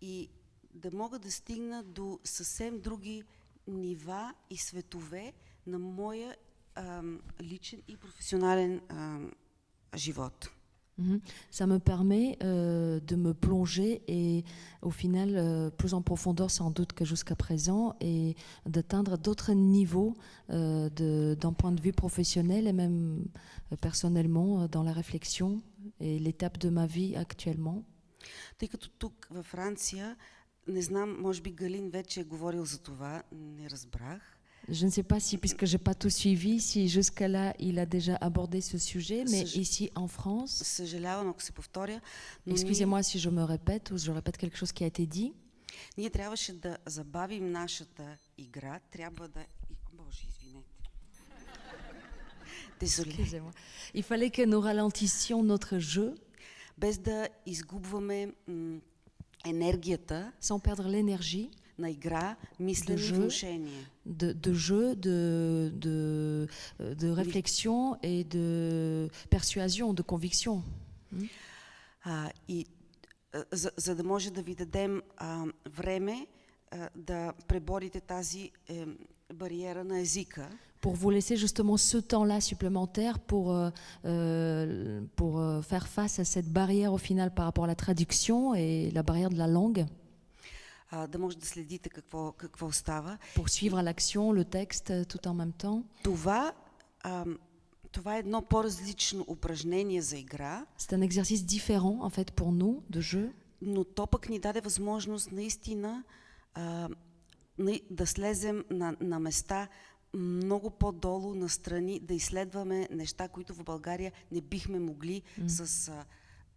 и да мога да стигна до съвсем други нива и светове на моя личен и професионален живот. Ça me permet de me plonger et au final plus en profondeur sans doute que jusqu'à présent et d'atteindre d'autres niveaux d'un point de vue professionnel et même personnellement dans la réflexion et l'étape de ma vie actuellement. Тъй като тук във Франция, не знам, може би Галин вече е говорил за това, не разбрах. Je ne sais pas si, puisque je n'ai pas tout suivi, si jusqu'à-là il a déjà abordé ce sujet, mais ici en France, Съжалявам, ако се повторя, но excusez-moi si je me répète ou je répète quelque chose qui a été dit. ние трябваше да забавим нашата игра, трябва да... Боже, извинете. Désolé. Excusez-moi. Il fallait que nous ralentissions notre jeu Без да изгубваме енергията sans perdre l'énergie на игра, мислене и внушение. de jeu, de réflexion et de persuasion, de conviction. И за да може да ви дадем време да преборите тази бариера на езика. Pour vous laisser justement ce temps-là supplémentaire pour faire face à cette barrière au final par rapport à la traduction et la barrière de la langue. Да може да следите какво става. Pour suivre l'action, le texte tout en même temps. Това е едно по-различно упражнение за игра. C'est un exercice différent en fait pour nous de jeu. Но то пък ни даде възможност наистина да слезем на места много по-долу, настрани, да изследваме неща, които в България не бихме могли с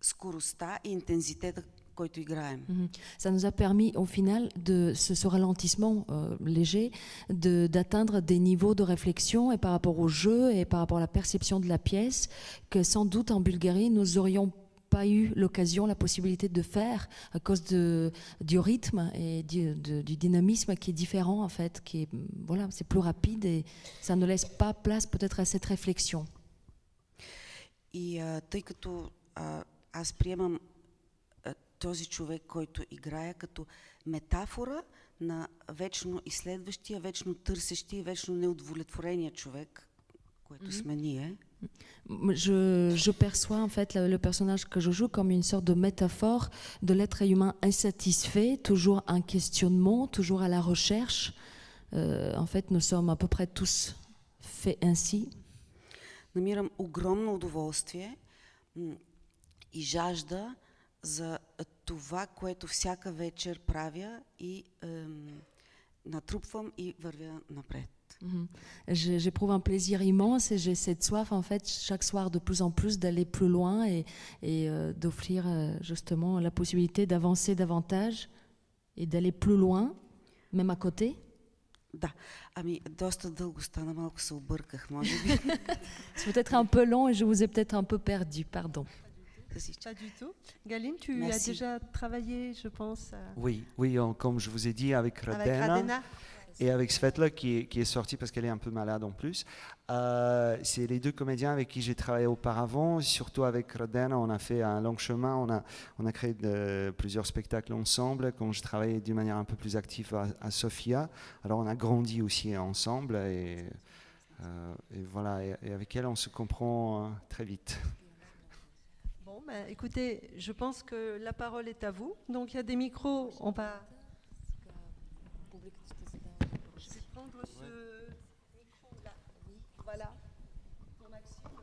скоростта и интензитета, който играем. Ça nous a permis au final de ce ralentissement léger d'atteindre des niveaux de réflexion et par rapport au jeu et par rapport à la perception de la pièce que sans doute en Bulgarie nous aurions pas eu l'occasion, la possibilité de faire à cause du rythme et du dynamisme qui est différent en fait, qui est, voilà, c'est plus rapide et ça ne laisse pas place peut-être à cette réflexion. И тъй като аз приемам този човек, който играе като метафора на вечно изследващия, вечно търсещия, вечно неудовлетворения човек, което сме ние. Je perçois en fait le personnage que je joue comme une sorte de métaphore de l'être humain insatisfait, toujours un questionnement, toujours à la recherche. En fait, nous sommes à peu près tous faits ainsi. Намирам огромно удоволствие и жажда за това, което всяка вечер правя и натрупвам и вървя напред. J'éprouve un plaisir immense et j'ai cette soif en fait chaque soir de plus en plus d'aller plus loin et d'offrir justement la possibilité d'avancer davantage et d'aller plus loin, même à côté. Да, доста дълго стана, малко се обърках, може би. C'est peut-être un peu long et je vous ai peut-être un peu perdu, pardon. Pas du tout. Galine, tu as déjà travaillé, je pense. Oui, comme je vous ai dit, avec Radena. Et avec Svetla qui est sortie parce qu'elle est un peu malade en plus. C'est les deux comédiens avec qui j'ai travaillé auparavant. Surtout avec Radena, on a fait un long chemin. On a créé plusieurs spectacles ensemble. Quand je travaillais d'une manière un peu plus active à Sofia, alors on a grandi aussi ensemble. Et voilà, et avec elle, on se comprend très vite. Bon, écoutez, je pense que la parole est à vous. Donc il y a des micros, on va... prendre ce micro-là. Voilà. Pour Maxime.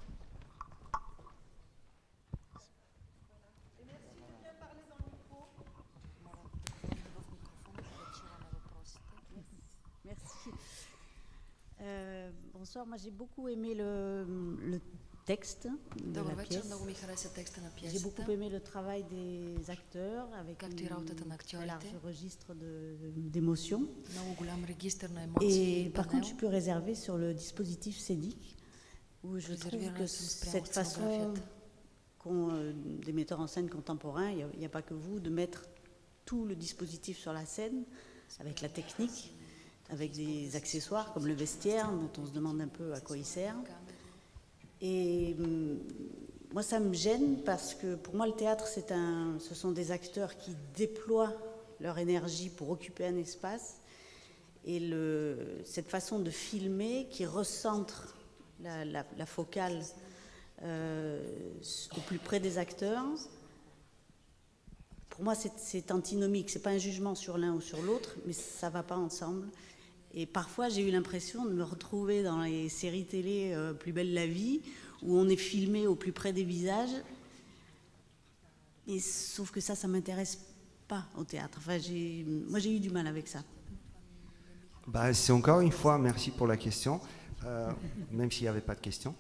Voilà. Et merci de bien parler dans le micro. Merci. Bonsoir, moi j'ai beaucoup aimé le texte de Добър la вечер, pièce. много ми хареса текста на J'ai пиесата. beaucoup aimé le travail des acteurs avec Както и работата на un актьорите. large registre d'émotions. Много голям регистър на емоции. Et par contre, je suis plus réservée sur le dispositif scénique, où je trouve Réservée que spрямо cette façon сценографията. des metteurs en scène contemporains, il n'y a pas que vous, de mettre tout le dispositif sur la scène, avec la technique, avec des accessoires comme le vestiaire, dont on se demande un peu à quoi il sert. Et moi, ça me gêne parce que pour moi, le théâtre, ce sont des acteurs qui déploient leur énergie pour occuper un espace. Et cette façon de filmer qui recentre la focale au plus près des acteurs, pour moi, c'est antinomique. Ce n'est pas un jugement sur l'un ou sur l'autre, mais ça ne va pas ensemble. Et parfois, j'ai eu l'impression de me retrouver dans les séries télé Plus belle la vie, où on est filmé au plus près des visages. Et sauf que ça ne m'intéresse pas au théâtre. Enfin, moi, j'ai eu du mal avec ça. Bah, c'est encore une fois, merci pour la question, même s'il n'y avait pas de question.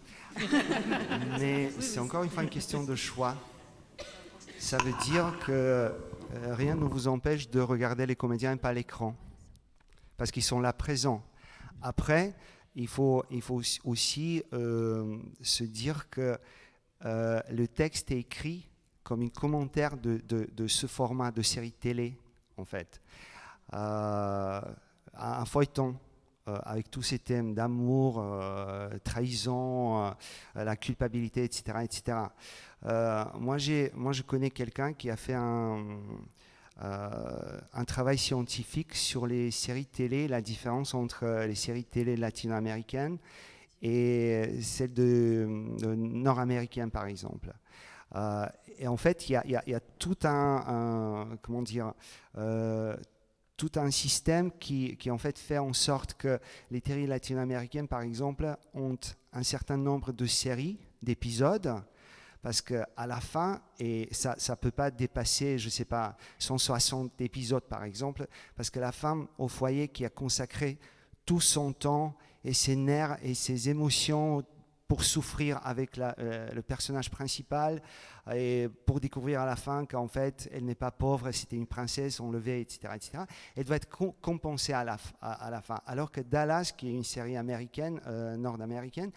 Mais c'est encore une fois une question de choix. Ça veut dire que rien ne vous empêche de regarder les comédiens et pas l'écran, parce qu'ils sont là présents. Après, il faut aussi se dire que le texte est écrit comme un commentaire de ce format de série télé, en fait. Un feuilleton avec tous ces thèmes d'amour, trahison, la culpabilité, etc. etc. Moi, je connais quelqu'un qui a fait un travail scientifique sur les séries télé, la différence entre les séries télé latino-américaines et celles de nord-américaines, par exemple. Et en fait, il y a tout comment dire, tout un système qui en fait fait en sorte que les séries latino-américaines, par exemple, ont un certain nombre de séries, d'épisodes, parce qu'à la fin, et ça ne peut pas dépasser, je ne sais pas, 160 épisodes par exemple, parce que la femme au foyer qui a consacré tout son temps et ses nerfs et ses émotions pour souffrir avec le personnage principal et pour découvrir à la fin qu'en fait, elle n'est pas pauvre, c'était une princesse enlevée, etc., etc. Elle doit être compensée à la fin. Alors que Dallas, qui est une série américaine, nord-américaine,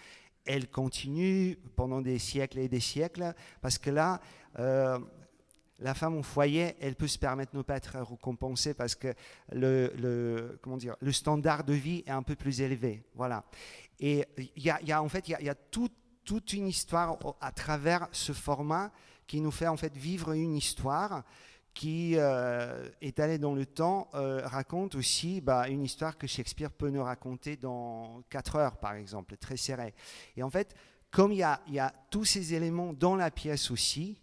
elle continue pendant des siècles et des siècles, parce que là, la femme au foyer, elle peut se permettre de ne pas être récompensée parce que comment dire, le standard de vie est un peu plus élevé. Voilà. Et il y a toute une histoire à travers ce format qui nous fait en fait vivre une histoire qui, étalée dans le temps, raconte aussi une histoire que Shakespeare peut nous raconter dans 4 heures, par exemple, très serré. Et en fait, comme il y a tous ces éléments dans la pièce aussi,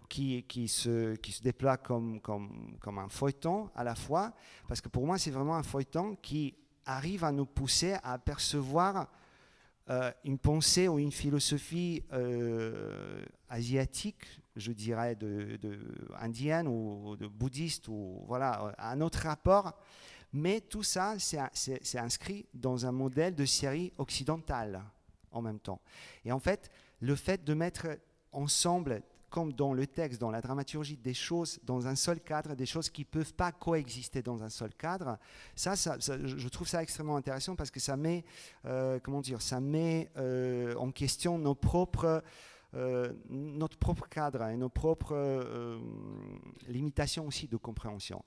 qui se déploient comme un feuilleton à la fois, parce que pour moi, c'est vraiment un feuilleton qui arrive à nous pousser à apercevoir une pensée ou une philosophie asiatique, je dirais, indienne ou de bouddhiste, ou voilà, un autre rapport. Mais tout ça, c'est inscrit dans un modèle de série occidentale en même temps. Et en fait, le fait de mettre ensemble, comme dans le texte, dans la dramaturgie, des choses dans un seul cadre, des choses qui ne peuvent pas coexister dans un seul cadre, ça, je trouve ça extrêmement intéressant parce que ça met, ça met en question notre propre cadre et nos propres limitations aussi de compréhension.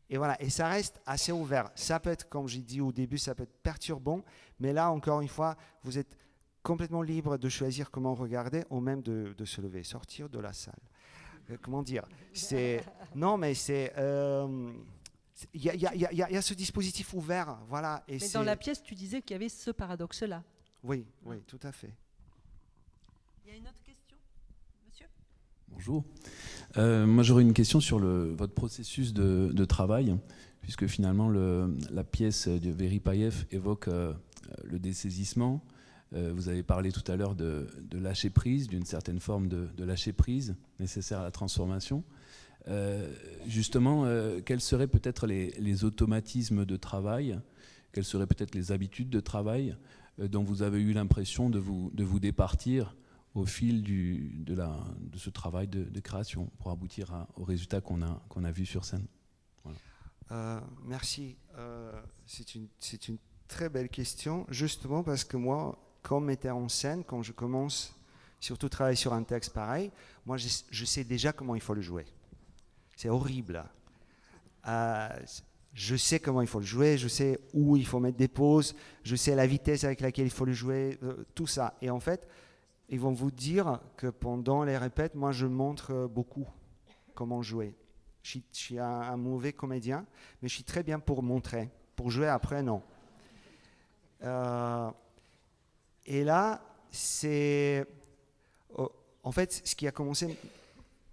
Et voilà, et ça reste assez ouvert. Ça peut être, comme j'ai dit au début, ça peut être perturbant, mais là, encore une fois, vous êtes complètement libre de choisir comment regarder, ou même de se lever, sortir de la salle. Comment dire, non, mais c'est... Il y a ce dispositif ouvert, voilà. Et mais dans la pièce, tu disais qu'il y avait ce paradoxe-là. Oui, tout à fait. Il y a une autre question, monsieur ? Bonjour. Moi, j'aurais une question sur votre processus de travail, puisque finalement, la pièce de Veripayev évoque le dessaisissement. Vous avez parlé tout à l'heure de lâcher prise, d'une certaine forme de lâcher prise nécessaire à la transformation. Justement, quels seraient peut-être les automatismes de travail quelles seraient peut-être les habitudes de travail dont vous avez eu l'impression de vous départir au fil de ce travail de création pour aboutir au résultat qu'on a vu sur scène. Voilà. Merci. C'est une très belle question, justement parce que moi, comme metteur en scène, quand je commence surtout à travailler sur un texte pareil, moi je sais déjà comment il faut le jouer. C'est horrible. Je sais comment il faut le jouer, je sais où il faut mettre des pauses, je sais la vitesse avec laquelle il faut le jouer, tout ça. Et en fait, ils vont vous dire que pendant les répètes, moi je montre beaucoup comment jouer. Je suis un mauvais comédien, mais je suis très bien pour montrer. Pour jouer après, non. Et là, c'est... En fait, ce qui a commencé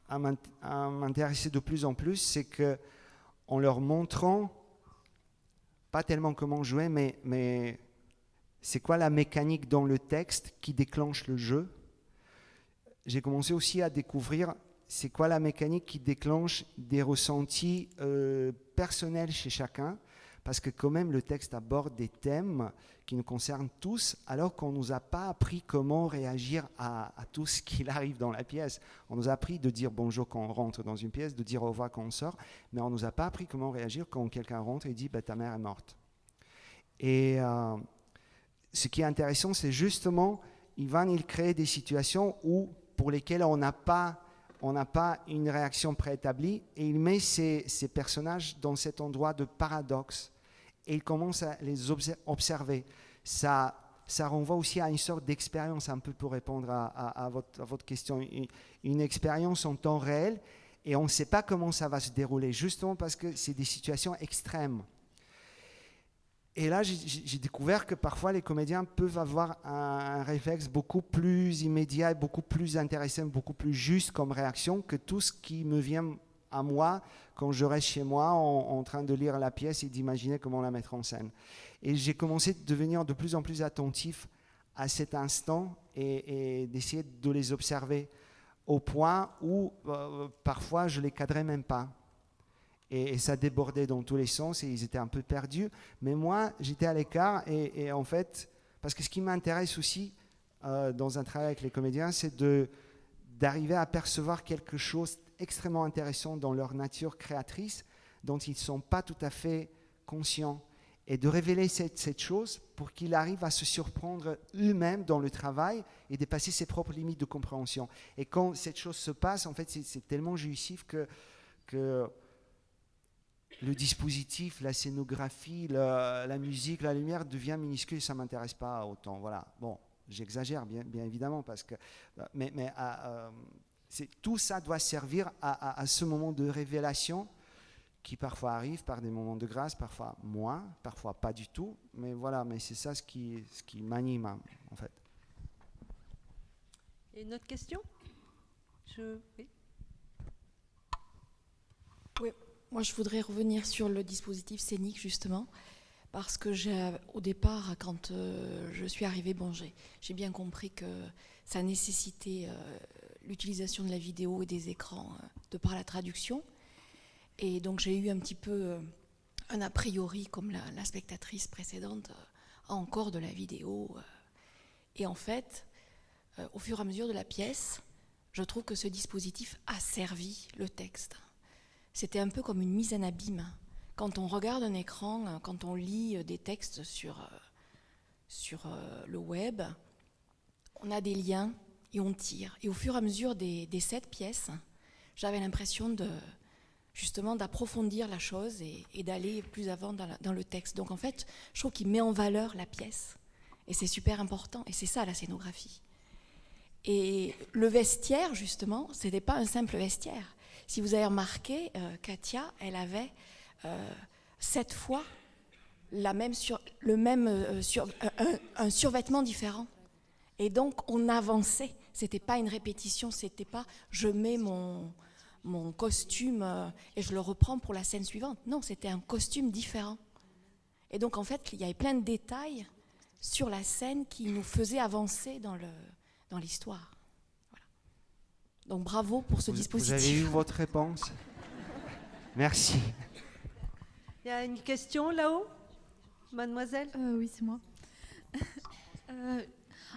à m'intéresser de plus en plus, c'est qu'en leur montrant, pas tellement comment jouer, mais c'est quoi la mécanique dans le texte qui déclenche le jeu. J'ai commencé aussi à découvrir c'est quoi la mécanique qui déclenche des ressentis personnels chez chacun, parce que quand même le texte aborde des thèmes qui nous concernent tous, alors qu'on ne nous a pas appris comment réagir à tout ce qui arrive dans la pièce. On nous a appris de dire bonjour quand on rentre dans une pièce, de dire au revoir quand on sort, mais on ne nous a pas appris comment réagir quand quelqu'un rentre et dit bah, « ta mère est morte ». Et ce qui est intéressant, c'est justement, Ivan, il crée des situations pour lesquelles on n'a pas une réaction préétablie, et il met ces personnages dans cet endroit de paradoxe, et il commence à les observer. Ça renvoie aussi à une sorte d'expérience, un peu pour répondre à votre question, une expérience en temps réel, et on ne sait pas comment ça va se dérouler, justement parce que c'est des situations extrêmes. Et là, j'ai découvert que parfois les comédiens peuvent avoir un réflexe beaucoup plus immédiat, beaucoup plus intéressant, beaucoup plus juste comme réaction que tout ce qui me vient à moi quand je reste chez moi en train de lire la pièce et d'imaginer comment la mettre en scène. Et j'ai commencé à devenir de plus en plus attentif à cet instant et d'essayer de les observer au point où parfois je ne les cadrais même pas. Et ça débordait dans tous les sens et ils étaient un peu perdus. Mais moi, j'étais à l'écart et en fait, parce que ce qui m'intéresse aussi dans un travail avec les comédiens, c'est d'arriver à percevoir quelque chose extrêmement intéressant dans leur nature créatrice dont ils ne sont pas tout à fait conscients et de révéler cette chose pour qu'ils arrivent à se surprendre eux-mêmes dans le travail et dépasser ses propres limites de compréhension. Et quand cette chose se passe, en fait, c'est tellement jouissif que le dispositif, la scénographie, la musique, la lumière devient minuscule, ça ne m'intéresse pas autant. Voilà. Bon, j'exagère bien évidemment, parce que, mais tout ça doit servir à ce moment de révélation qui parfois arrive par des moments de grâce, parfois moins, parfois pas du tout. Mais voilà, mais c'est ça ce qui m'anime en fait. Et une autre question? Oui. Oui. Moi, je voudrais revenir sur le dispositif scénique, justement, parce que au départ, quand je suis arrivée, j'ai bien compris que ça nécessitait l'utilisation de la vidéo et des écrans de par la traduction. Et donc, j'ai eu un petit peu un a priori, comme la spectatrice précédente, encore de la vidéo. Et en fait, au fur et à mesure de la pièce, je trouve que ce dispositif a servi le texte. C'était un peu comme une mise en abîme. Quand on regarde un écran, quand on lit des textes sur le web, on a des liens et on tire. Et au fur et à mesure des 7 pièces, j'avais l'impression justement d'approfondir la chose et d'aller plus avant dans le texte. Donc en fait, je trouve qu'il met en valeur la pièce. Et c'est super important. Et c'est ça la scénographie. Et le vestiaire, justement, ce n'était pas un simple vestiaire. Si vous avez remarqué, Katia, elle avait 7 fois un survêtement différent. Et donc, on avançait. Ce n'était pas une répétition, c'était pas je mets mon costume et je le reprends pour la scène suivante. Non, c'était un costume différent. Et donc, en fait, il y avait plein de détails sur la scène qui nous faisaient avancer dans l'histoire. Donc bravo pour ce dispositif. Vous avez eu votre réponse? Merci. Il y a une question là-haut? Mademoiselle? Oui, c'est moi.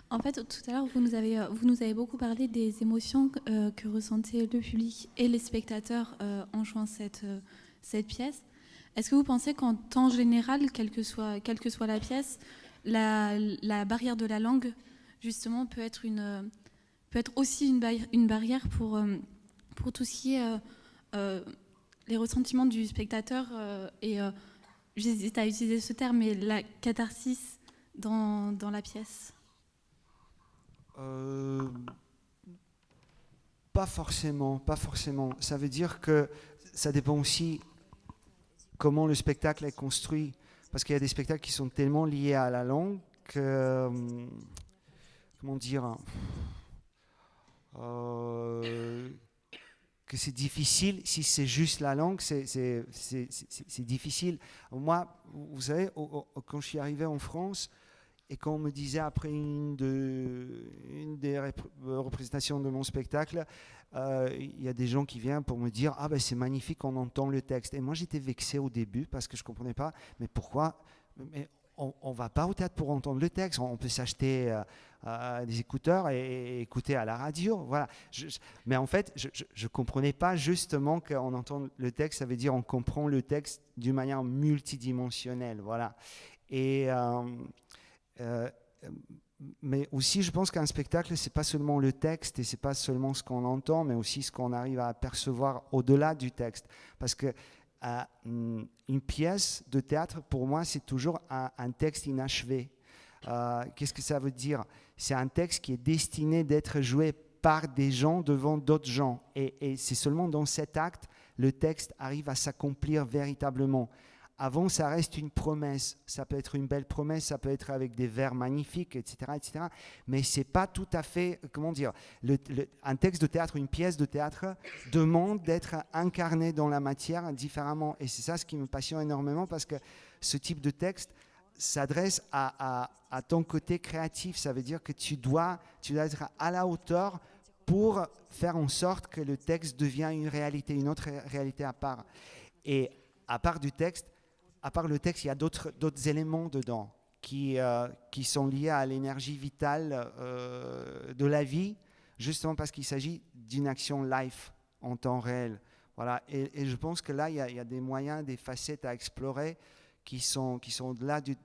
En fait, tout à l'heure, vous nous avez beaucoup parlé des émotions que ressentaient le public et les spectateurs en jouant cette pièce. Est-ce que vous pensez qu'en temps général, quelle que soit la pièce, la barrière de la langue, justement, peut être aussi une barrière pour tout ce qui est les ressentiments du spectateur et j'hésite à utiliser ce terme, mais la catharsis dans la pièce? Pas forcément. Ça veut dire que ça dépend aussi comment le spectacle est construit. Parce qu'il y a des spectacles qui sont tellement liés à la langue que... comment dire, que c'est difficile. Si c'est juste la langue, c'est difficile. Moi, vous savez, quand je suis arrivé en France, et quand on me disait après une des représentations de mon spectacle, il y a des gens qui viennent pour me dire « Ah ben c'est magnifique, on entend le texte ». Et moi j'étais vexé au début parce que je ne comprenais pas, mais pourquoi on ne va pas au théâtre pour entendre le texte, on peut s'acheter des écouteurs et écouter à la radio. Voilà. Mais en fait, je ne comprenais pas justement qu'on entend le texte, ça veut dire on comprend le texte d'une manière multidimensionnelle. Voilà. Et... mais aussi, je pense qu'un spectacle, c'est pas seulement le texte et c'est pas seulement ce qu'on entend, mais aussi ce qu'on arrive à percevoir au-delà du texte. Parce que une pièce de théâtre, pour moi, c'est toujours un texte inachevé. Qu'est-ce que ça veut dire? C'est un texte qui est destiné d'être joué par des gens devant d'autres gens. Et c'est seulement dans cet acte, le texte arrive à s'accomplir véritablement. Avant, ça reste une promesse. Ça peut être une belle promesse, ça peut être avec des vers magnifiques, etc. etc. Mais ce n'est pas tout à fait, comment dire, un texte de théâtre, une pièce de théâtre demande d'être incarné dans la matière différemment. Et c'est ça ce qui me passionne énormément parce que ce type de texte s'adresse à ton côté créatif. Ça veut dire que tu dois être à la hauteur pour faire en sorte que le texte devienne une réalité, une autre réalité à part. Et à part du texte, à part le texte, il y a d'autres éléments dedans qui sont liés à l'énergie vitale de la vie, justement parce qu'il s'agit d'une action live en temps réel. Voilà. Et je pense que là, il y a des moyens, des facettes à explorer qui sont au-delà du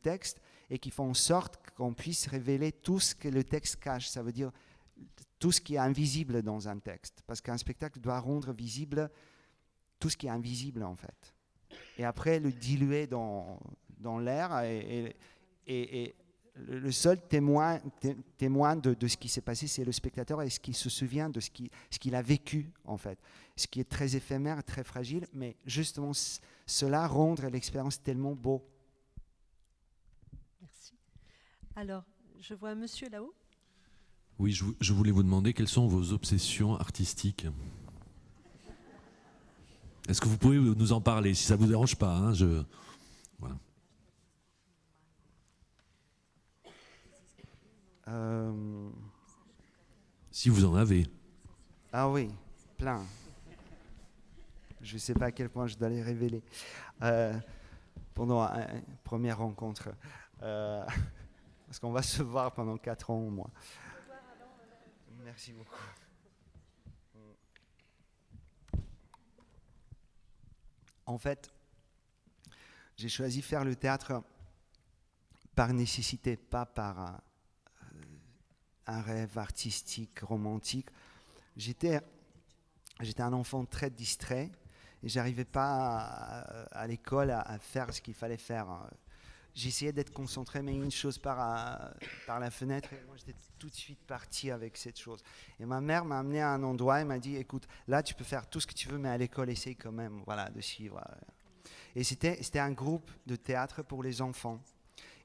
texte et qui font en sorte qu'on puisse révéler tout ce que le texte cache. Ça veut dire tout ce qui est invisible dans un texte. Parce qu'un spectacle doit rendre visible tout ce qui est invisible, en fait. Et après, le diluer dans l'air. Et le seul témoin de ce qui s'est passé, c'est le spectateur et ce qu'il se souvient de ce qu'il a vécu, en fait. Ce qui est très éphémère, très fragile, mais justement, cela rend l'expérience tellement beau. Merci. Alors, je vois un monsieur là-haut. Oui, je voulais vous demander quelles sont vos obsessions artistiques. Est-ce que vous pouvez nous en parler, si ça ne vous dérange pas, hein, voilà. Si vous en avez. Ah oui, plein. Je ne sais pas à quel point je dois les révéler. Pendant une première rencontre. Parce qu'on va se voir pendant 4 ans au moins. Merci beaucoup. En fait, j'ai choisi faire le théâtre par nécessité, pas par un rêve artistique, romantique. J'étais un enfant très distrait et j'arrivais pas à l'école à faire ce qu'il fallait faire. J'essayais d'être concentré, mais une chose par la fenêtre, et moi j'étais tout de suite parti avec cette chose. Et ma mère m'a amené à un endroit et m'a dit, écoute, là tu peux faire tout ce que tu veux, mais à l'école, essaye quand même, voilà, de suivre. Et c'était un groupe de théâtre pour les enfants.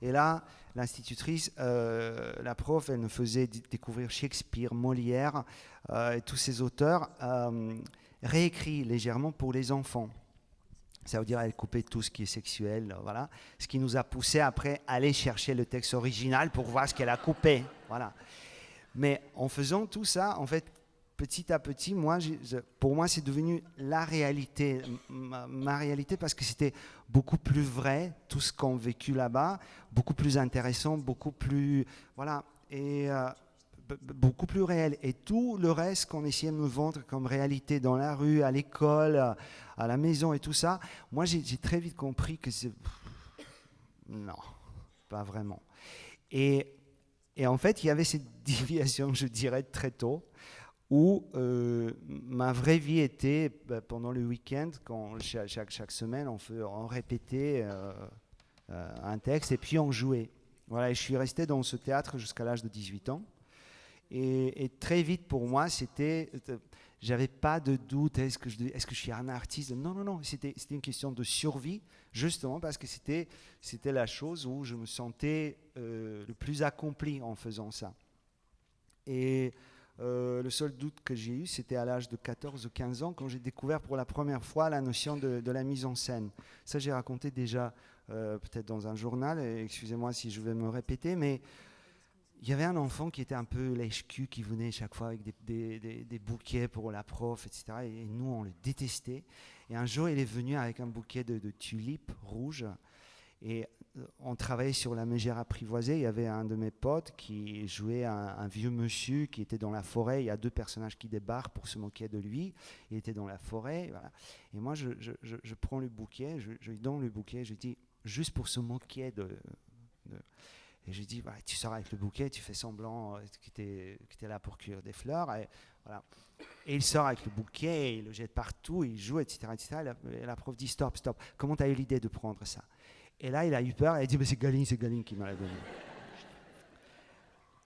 Et là, l'institutrice, la prof, elle nous faisait découvrir Shakespeare, Molière, et tous ces auteurs réécrits légèrement pour les enfants. Ça veut dire elle coupait tout ce qui est sexuel, voilà. Ce qui nous a poussé après à aller chercher le texte original pour voir ce qu'elle a coupé, voilà. Mais en faisant tout ça, en fait, petit à petit, pour moi, c'est devenu la réalité, ma réalité, parce que c'était beaucoup plus vrai, tout ce qu'on a vécu là-bas, beaucoup plus intéressant, beaucoup plus, voilà, et beaucoup plus réel. Et tout le reste qu'on essayait de me vendre comme réalité dans la rue, à l'école, à la maison et tout ça, moi, j'ai très vite compris que c'est... Non, pas vraiment. Et en fait, il y avait cette déviation, je dirais, très tôt, où ma vraie vie était, pendant le week-end, quand chaque semaine, on répétait un texte et puis on jouait. Voilà, et je suis resté dans ce théâtre jusqu'à l'âge de 18 ans. Et très vite, pour moi, j'avais pas de doute, est-ce que je suis un artiste? Non, c'était une question de survie, justement parce que c'était la chose où je me sentais le plus accompli en faisant ça. Et le seul doute que j'ai eu, c'était à l'âge de 14 ou 15 ans, quand j'ai découvert pour la première fois la notion de la mise en scène. Ça, j'ai raconté déjà peut-être dans un journal, excusez-moi si je vais me répéter, mais il y avait un enfant qui était un peu lèche-cul, qui venait chaque fois avec des bouquets pour la prof, etc. Et nous, on le détestait. Et un jour, il est venu avec un bouquet de tulipes rouges. Et on travaillait sur la mégère apprivoisée. Il y avait un de mes potes qui jouait un vieux monsieur qui était dans la forêt. Il y a deux personnages qui débarquent pour se moquer de lui. Il était dans la forêt. Voilà. Et moi, je prends le bouquet, je lui donne le bouquet. Je dis, juste pour se moquer Et je lui dis, voilà, tu sors avec le bouquet, tu fais semblant que tu es là pour cueillir des fleurs. Et, voilà. Et il sort avec le bouquet, il le jette partout, il joue, etc. etc. Et la prof dit, stop, comment tu as eu l'idée de prendre ça? Et là, il a eu peur, et il a dit, c'est Galine qui m'a donné.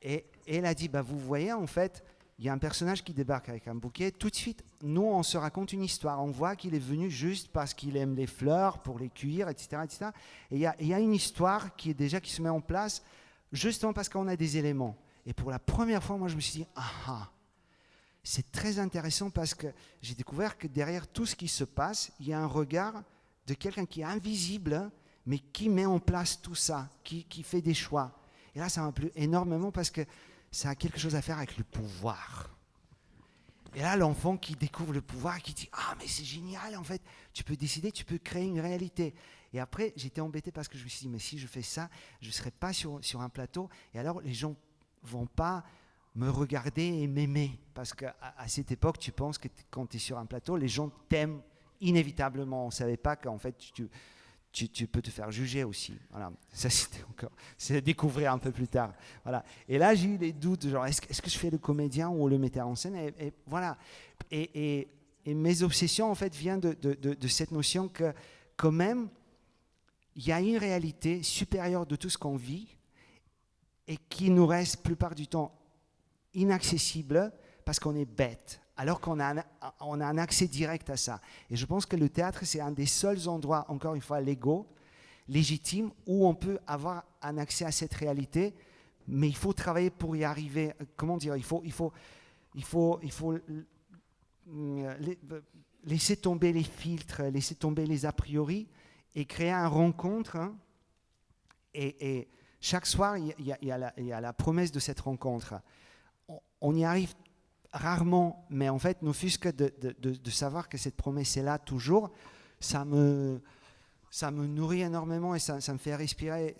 Et elle a dit, vous voyez, en fait, il y a un personnage qui débarque avec un bouquet. Tout de suite, nous, on se raconte une histoire. On voit qu'il est venu juste parce qu'il aime les fleurs, pour les cueillir, etc. etc. Et il y a une histoire qui se met en place, justement parce qu'on a des éléments. Et pour la première fois, moi, je me suis dit, c'est très intéressant parce que j'ai découvert que derrière tout ce qui se passe, il y a un regard de quelqu'un qui est invisible, mais qui met en place tout ça, qui fait des choix. Et là, ça m'a plu énormément parce que ça a quelque chose à faire avec le pouvoir. Et là, l'enfant qui découvre le pouvoir, qui dit « mais c'est génial, en fait, tu peux décider, tu peux créer une réalité. » Et après, j'étais embêté parce que je me suis dit « mais si je fais ça, je ne serai pas sur un plateau. Et alors, les gens ne vont pas me regarder et m'aimer. » Parce qu'à cette époque, tu penses que quand tu es sur un plateau, les gens t'aiment inévitablement. On ne savait pas qu'en fait, tu peux te faire juger aussi. Voilà. Ça, c'est à découvrir un peu plus tard. Voilà. Et là, j'ai eu des doutes, genre, est-ce que je fais le comédien ou le metteur en scène? Et voilà. Et mes obsessions, en fait, viennent de cette notion que, quand même, il y a une réalité supérieure de tout ce qu'on vit et qui nous reste, la plupart du temps, inaccessible parce qu'on est bête, alors qu'on a un accès direct à ça. Et je pense que le théâtre, c'est un des seuls endroits, encore une fois, légaux, légitimes, où on peut avoir un accès à cette réalité, mais il faut travailler pour y arriver. Comment dire? Il faut laisser tomber les filtres, laisser tomber les a priori, et créer une rencontre. Et chaque soir, il y a la promesse de cette rencontre. On y arrive rarement, mais en fait, ne fût-ce que de savoir que cette promesse est là toujours, ça me nourrit énormément et ça me fait respirer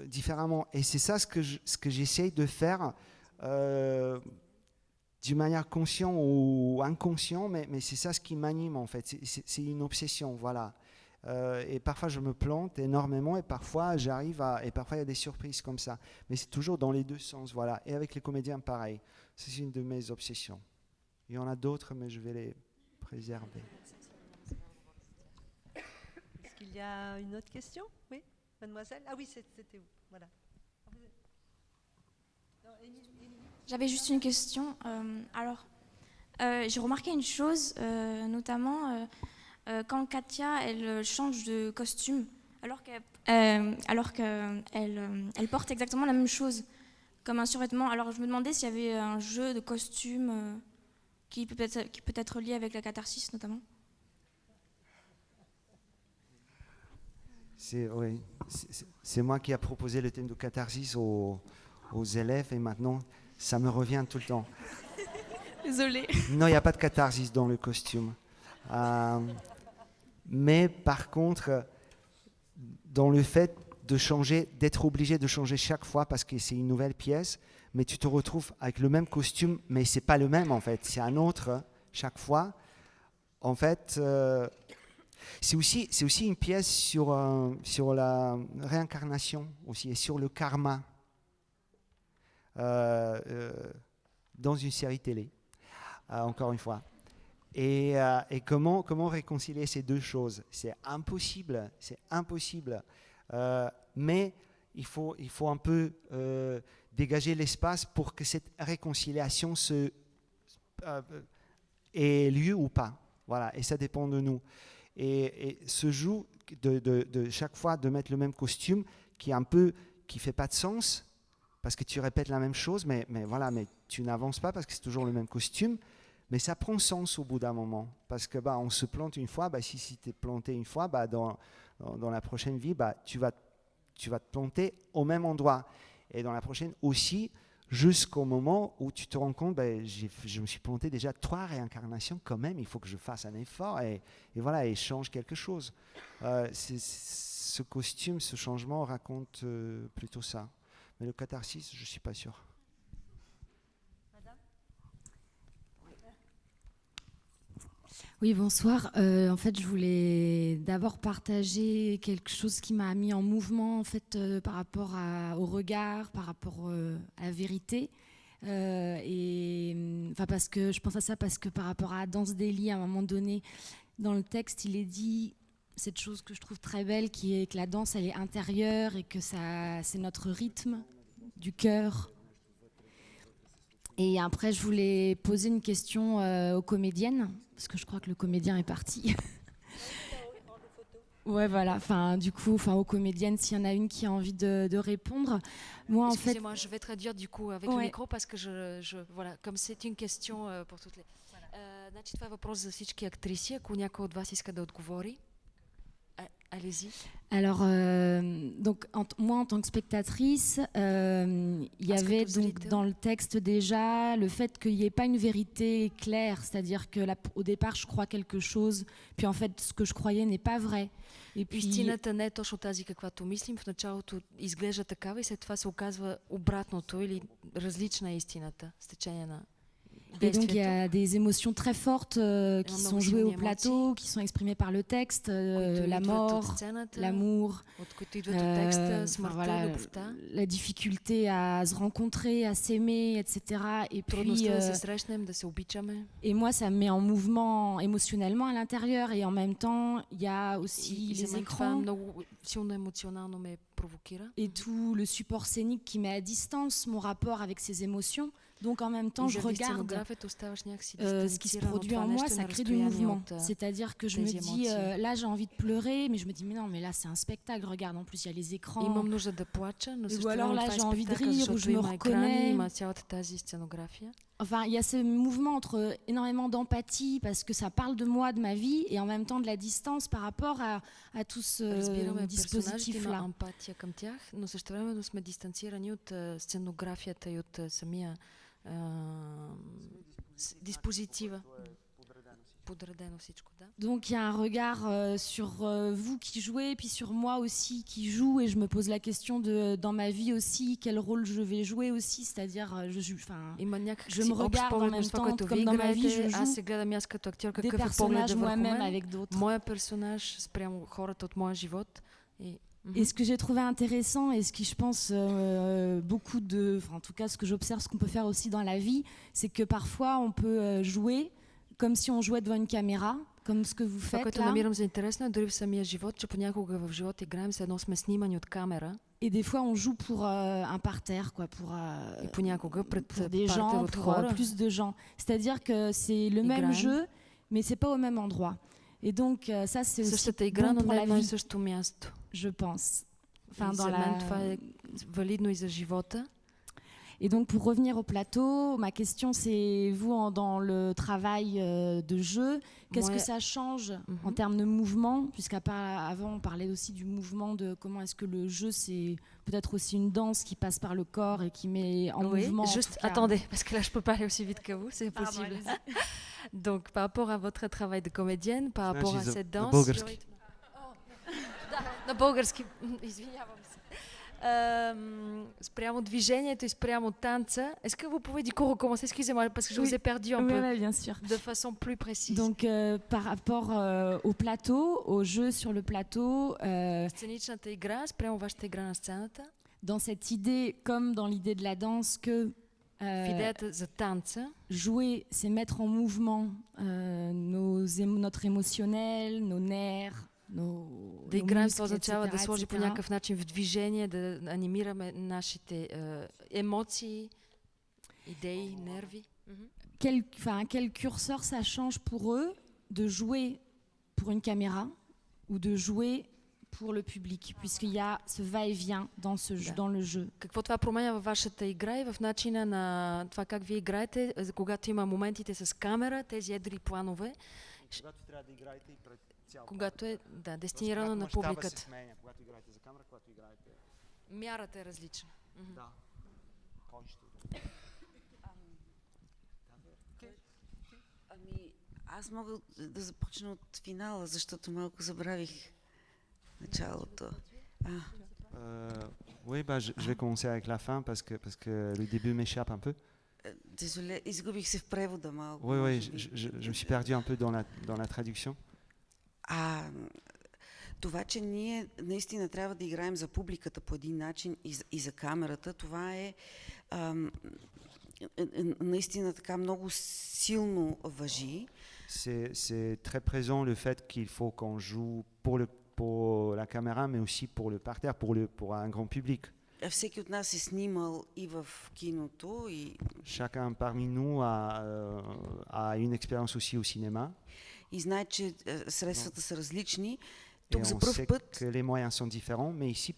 différemment. Et c'est ça ce que j'essaye de faire d'une manière consciente ou inconsciente, mais c'est ça ce qui m'anime en fait. C'est une obsession, voilà. Et parfois je me plante énormément et parfois et parfois il y a des surprises comme ça. Mais c'est toujours dans les deux sens, voilà. Et avec les comédiens, pareil. C'est une de mes obsessions. Il y en a d'autres, mais je vais les préserver. Est-ce qu'il y a une autre question? Oui, mademoiselle? Ah oui, c'était où? Voilà. J'avais juste une question. J'ai remarqué une chose, notamment quand Katia elle change de costume, alors qu'elle porte exactement la même chose, comme un survêtement. Alors je me demandais s'il y avait un jeu de costume qui peut être lié avec la catharsis notamment. C'est moi qui ai proposé le thème de catharsis aux élèves et maintenant ça me revient tout le temps. Désolée. Non, il n'y a pas de catharsis dans le costume. Mais par contre, dans le fait de changer, d'être obligé de changer chaque fois parce que c'est une nouvelle pièce, mais tu te retrouves avec le même costume, mais c'est pas le même en fait, c'est un autre chaque fois. En fait, c'est aussi une pièce sur la réincarnation aussi et sur le karma dans une série télé, encore une fois. Et comment réconcilier ces deux choses? C'est impossible, mais il faut un peu dégager l'espace pour que cette réconciliation ait lieu ou pas. Voilà, et ça dépend de nous. Et se joue de chaque fois de mettre le même costume qui fait pas de sens parce que tu répètes la même chose, mais tu n'avances pas parce que c'est toujours le même costume. Mais ça prend sens au bout d'un moment parce que on se plante une fois. Si tu es planté une fois, dans la prochaine vie, tu vas te planter au même endroit. Et dans la prochaine aussi, jusqu'au moment où tu te rends compte, je me suis planté déjà 3 réincarnations quand même, il faut que je fasse un effort et voilà, et change quelque chose. Ce costume, ce changement raconte plutôt ça. Mais le catharsis, je ne suis pas sûr. Oui, bonsoir. En fait, je voulais d'abord partager quelque chose qui m'a mis en mouvement en fait, par rapport au regard, par rapport à la vérité. Parce que je pense à ça parce que par rapport à Danse Delhi, à un moment donné, dans le texte, il est dit cette chose que je trouve très belle, qui est que la danse, elle est intérieure et que c'est notre rythme du cœur. Et après, je voulais poser une question aux comédiennes, parce que je crois que le comédien est parti. Ouais, voilà. Du coup, aux comédiennes, s'il y en a une qui a envie de répondre. Moi, en fait... Excusez-moi, je vais traduire du coup avec le micro, parce que voilà, comme c'est une question pour toutes les... Значи, това е въпрос за всички актриси. Ако някой от вас иска да отговори, allez-y. Alors, donc, moi, en tant que spectatrice, il y avait donc dans le texte déjà le fait qu'il n'y ait pas une vérité claire, c'est-à-dire que au départ, je crois quelque chose, puis en fait, ce que je croyais n'est pas vrai. Et puis... Истината не е точно тази, каквато мислим. В началото изглежда такава и след това се оказва обратното или различна е истината с течение на... Et donc il y a des émotions très fortes qui sont jouées au plateau, qui sont exprimées par le texte, la mort, l'amour, la difficulté à se rencontrer, à s'aimer, etc. Et puis, et moi ça me met en mouvement émotionnellement à l'intérieur et en même temps il y a aussi les écrans et tout le support scénique qui met à distance mon rapport avec ces émotions. Donc en même temps, je regarde ce qui se produit en moi, ça crée du mouvement. C'est-à-dire que je me dis, là j'ai envie de pleurer, mais je me dis, mais non, mais là c'est un spectacle, regarde, en plus il y a les écrans. Ou alors là j'ai envie de rire, ou je me reconnais. Enfin, il y a ce mouvement entre énormément d'empathie, parce que ça parle de moi, de ma vie, et en même temps de la distance par rapport à tout ce dispositif-là. Диспозитива. Donc il y a un regard sur vous qui jouez, puis sur moi aussi qui joue, et je me pose la question de dans ma vie aussi quel rôle je vais jouer aussi, c'est-à-dire je me regarde en même temps comme dans ma vie je joue des personnages moi-même avec d'autres. Моя персонаж спрямо хората от моя живот. Et ce que j'ai trouvé intéressant, et ce qui, je pense, en tout cas, ce que j'observe, ce qu'on peut faire aussi dans la vie, c'est que parfois, on peut jouer comme si on jouait devant une caméra, comme ce que vous faites là. Което намирам за интересно, дори в самия живот, че понякога в живота играем се едно сме снимани от камера. Et des fois, on joue pour un parterre, quoi, pour des gens, pour plus de gens. C'est-à-dire que c'est le même jeu, mais c'est pas au même endroit. Et donc, ça, c'est aussi bon pour la vie. Je pense. Enfin, dans la... Това е валидно и за живота. Et donc pour revenir au plateau, ma question c'est, vous dans le travail de jeu, qu'est-ce que ça change en termes de mouvement, puisqu'avant on parlait aussi du mouvement, de comment est-ce que le jeu c'est peut-être aussi une danse qui passe par le corps et qui met en mouvement. Juste, attendez, parce que là je peux pas aller aussi vite que vous, c'est possible. Donc par rapport à votre travail de comédienne, par rapport à cette danse... На български, извинявам се. Спрямо движението и спрямо танца, est-ce que vous pouvez du coup recommencer, excusez-moi, parce que je vous ai perdu un peu, bien sûr. De façon plus précise. Donc par rapport au plateau, au jeu sur le plateau, Сценичната игра, спрямо вашата игра на сцената. Dans cette idée, comme dans l'idée de la danse, que в идеята за танца, jouer, c'est mettre en mouvement notre émotionnel, nos nerfs, да играем, това означава да сложи по някакъв начин в движение, да анимираме нашите емоции, идеи, нерви. Quel curseur ça change pour eux de jouer pour une caméra ou de jouer pour le public, puisqu'il y a ce va-et-vient dans le jeu. Какво това променя във вашата игра и в начина на това как вие играете, когато има моментите с камера, тези едри планове, когато трябва да играете и пред цялата. Когато е дестинирано на публиката. Се сменя, когато играете за камера, когато играете. Мярата е различна. Да. Кой ще? Аз мога да започна от финала, защото малко забравих началото. Oui, je vais commencer avec la fin parce que le début m'échappe un peu. Désolé, изгубих се в превода малко. Oui, je me suis perdu un peu dans la traduction. Това, че ние наистина трябва да играем за публиката по един начин и за камерата, това е наистина така много силно важи. C'est très présent le fait qu'il faut qu'on joue pour la caméra, mais aussi pour le parterre, pour un grand public. Всеки от нас е снимал и в киното. Chacun parmi nous a une expérience aussi au cinéma. И знае, че средствата са различни. Et Тук за пръв път que les moyens sont différents, mais ici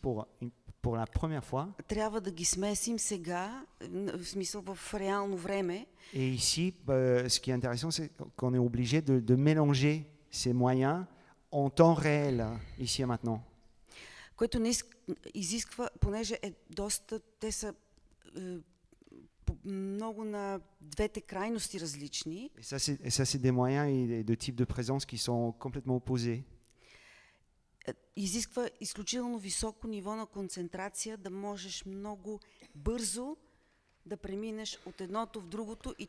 pour la première fois. Трябва да ги смесим сега, в смисъл в реално време. Et ici, ce qui est intéressant, c'est qu'on est obligé de mélanger ces moyens en temps réel, ici et maintenant. Което не изисква, понеже е доста, те са много на двете крайности различни. Et ça, c'est des moyens et de types de présence qui sont complètement opposés. Изисква изключително високо ниво на концентрация, да можеш много бързо да преминеш от едното в другото и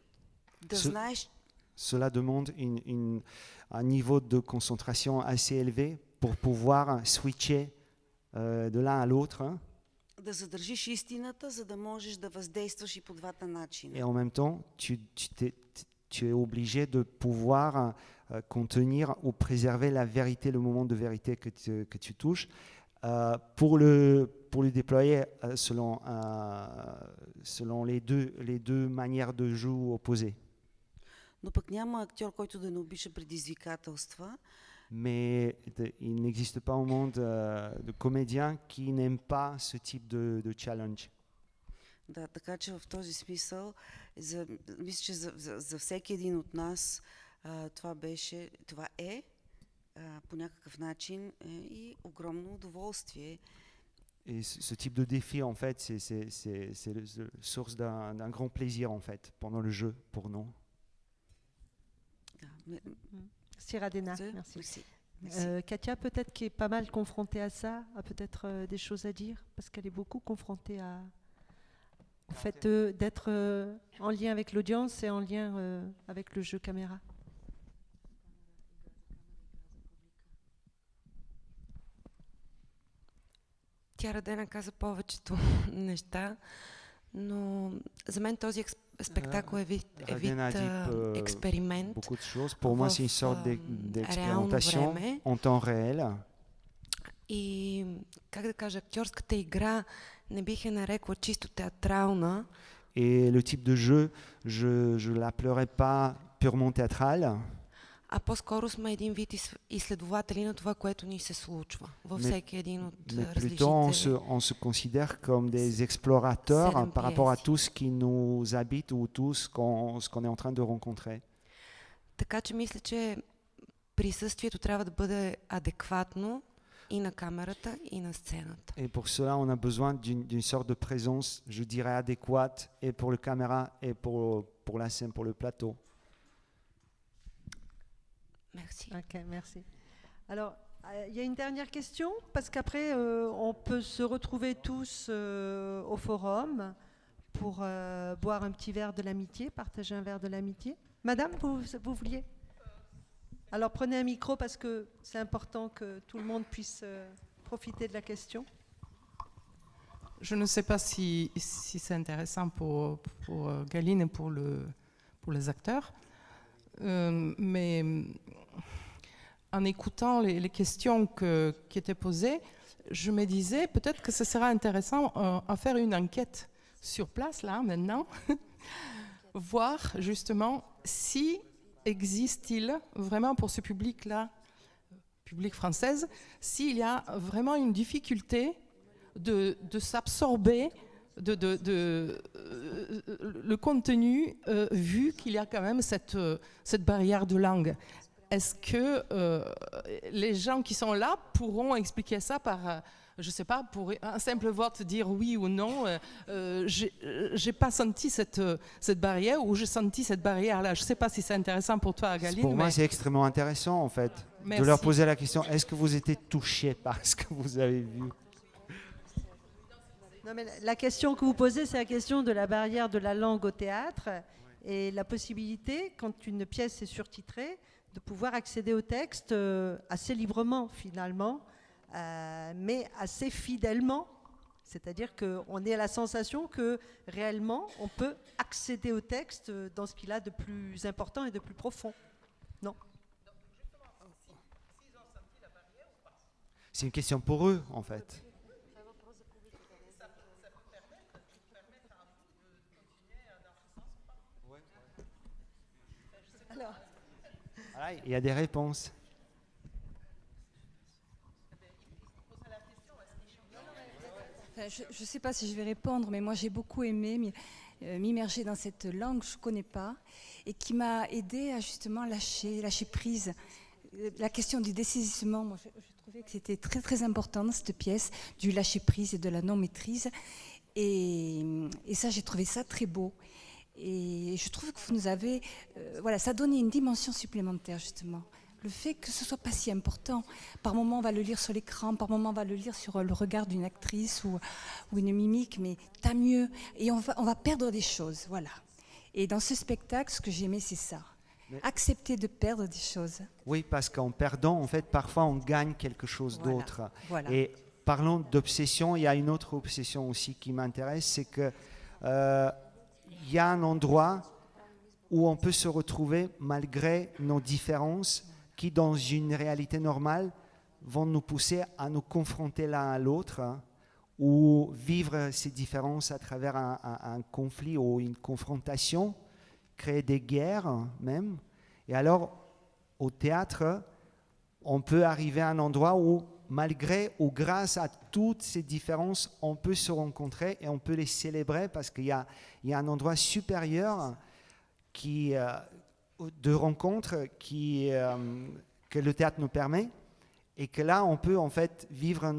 да знаеш. Cela demande un niveau de concentration assez élevé pour pouvoir switcher de l'un à l'autre. Да задържиш истината, за да можеш да въздействаш и по двата начина. Et en même temps, tu es obligé de pouvoir contenir ou préserver la vérité, le moment de vérité que tu touches, pour le déployer selon les deux manières de jouer opposées. Но пък няма актьор, който да не обича предизвикателства. Mais il n'existe pas au monde de comédiens qui n'aiment pas ce type de challenge. Да, така че в този смисъл, мисля, че за всеки един от нас това е по някакъв начин и огромно удоволствие. Et ce type de défi, en fait, c'est la source d'un grand plaisir, en fait, pendant le jeu, pour nous. Siradena, merci. Katia, peut-être qui est pas mal confrontée à ça, a peut-être des choses à dire, parce qu'elle est beaucoup confrontée au fait d'être en lien avec l'audience et en lien avec le jeu caméra. Тя Радена каза повечето неща, но за мен този спектакъл е вид експеримент в реално време. И, как да кажа, актьорската игра не бих я нарекла чисто театрална. Et le type de jeu, je l'appellerais pas purement théâtral. а по-скоро сме един вид изследователи на това, което ни се случва във всеки един от различните. On se considère comme des explorateurs par rapport à tout ce qui nous habite ou tout ce qu'on est en train de rencontrer. Така че мисля, че присъствието трябва да бъде адекватно и на камерата, и на сцената. Et pour cela, on a besoin d'une sorte de présence, je dirais, adéquate, et pour le caméra, et pour la scène, pour le plateau. Merci. Ok, merci. Alors, il y a une dernière question, parce qu'après, on peut se retrouver tous au forum pour boire un petit verre de l'amitié, partager un verre de l'amitié. Madame, vous vouliez ? Alors, prenez un micro, parce que c'est important que tout le monde puisse profiter de la question. Je ne sais pas si c'est intéressant pour Galine et pour les acteurs, mais en écoutant les questions qui étaient posées, je me disais peut-être que ce sera intéressant à faire une enquête sur place, là, maintenant, voir justement si existe-t-il vraiment pour ce public-là, public française, s'il y a vraiment une difficulté de s'absorber le contenu, vu qu'il y a quand même cette barrière de langue. Est-ce que les gens qui sont là pourront expliquer ça par, je ne sais pas, pour un simple vote, dire oui ou non, j'ai pas senti cette barrière, ou j'ai senti cette barrière-là. Je ne sais pas si c'est intéressant pour toi, Galine. Pour moi, c'est extrêmement intéressant, en fait, de leur poser la question, est-ce que vous étiez touchés par ce que vous avez vu ? Non, mais la question que vous posez, c'est la question de la barrière de la langue au théâtre et la possibilité, quand une pièce est surtitrée, de pouvoir accéder au texte assez librement, finalement, mais assez fidèlement. C'est-à-dire qu'on est à la sensation que réellement, on peut accéder au texte dans ce qu'il a de plus important et de plus profond. Non ? C'est une question pour eux, en fait. Voilà, il y a des réponses. Je ne sais pas si je vais répondre, mais moi j'ai beaucoup aimé m'immerger dans cette langue que je ne connais pas et qui m'a aidé à justement lâcher prise. La question du dessaisissement, moi je trouvais que c'était très très important dans cette pièce, du lâcher prise et de la non-maîtrise. Et ça, j'ai trouvé ça très beau. Et je trouve que vous nous avez... voilà, ça donnait une dimension supplémentaire, justement. Le fait que ce ne soit pas si important. Par moment, on va le lire sur l'écran, par moment, on va le lire sur le regard d'une actrice ou une mimique, mais tant mieux. Et on va perdre des choses, voilà. Et dans ce spectacle, ce que j'aimais, c'est ça. Accepter de perdre des choses. Oui, parce qu'en perdant, en fait, parfois, on gagne quelque chose d'autre. Voilà. Et parlons d'obsession, il y a une autre obsession aussi qui m'intéresse, c'est que il y a un endroit où on peut se retrouver malgré nos différences qui, dans une réalité normale, vont nous pousser à nous confronter l'un à l'autre, ou vivre ces différences à travers un conflit ou une confrontation, créer des guerres même. Et alors, au théâtre, on peut arriver à un endroit où, malgré ou grâce à toutes ces différences, on peut se rencontrer et on peut les célébrer parce qu'il y a un endroit supérieur de rencontre que le théâtre nous permet, et que là, on peut en fait vivre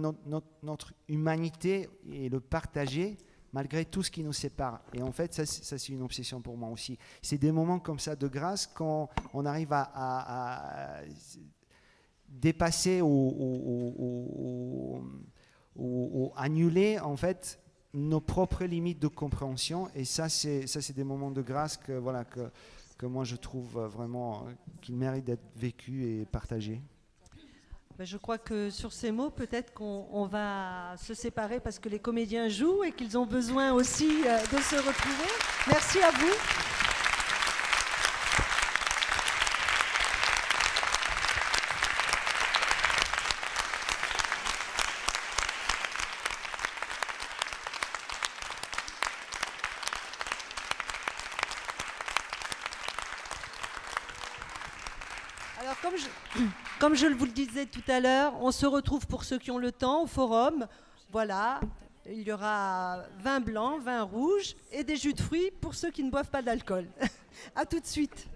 notre humanité et le partager malgré tout ce qui nous sépare. Et en fait, ça c'est une obsession pour moi aussi. C'est des moments comme ça de grâce quand on arrive à dépasser ou annuler en fait nos propres limites de compréhension. Et ça c'est des moments de grâce que moi je trouve vraiment qu'ils méritent d'être vécus et partagés. Je crois que sur ces mots, peut-être qu'on va se séparer parce que les comédiens jouent et qu'ils ont besoin aussi de se retrouver. Merci à vous. comme je vous le disais tout à l'heure, on se retrouve pour ceux qui ont le temps au forum. Voilà, il y aura vin blanc, vin rouge et des jus de fruits pour ceux qui ne boivent pas d'alcool. À tout de suite.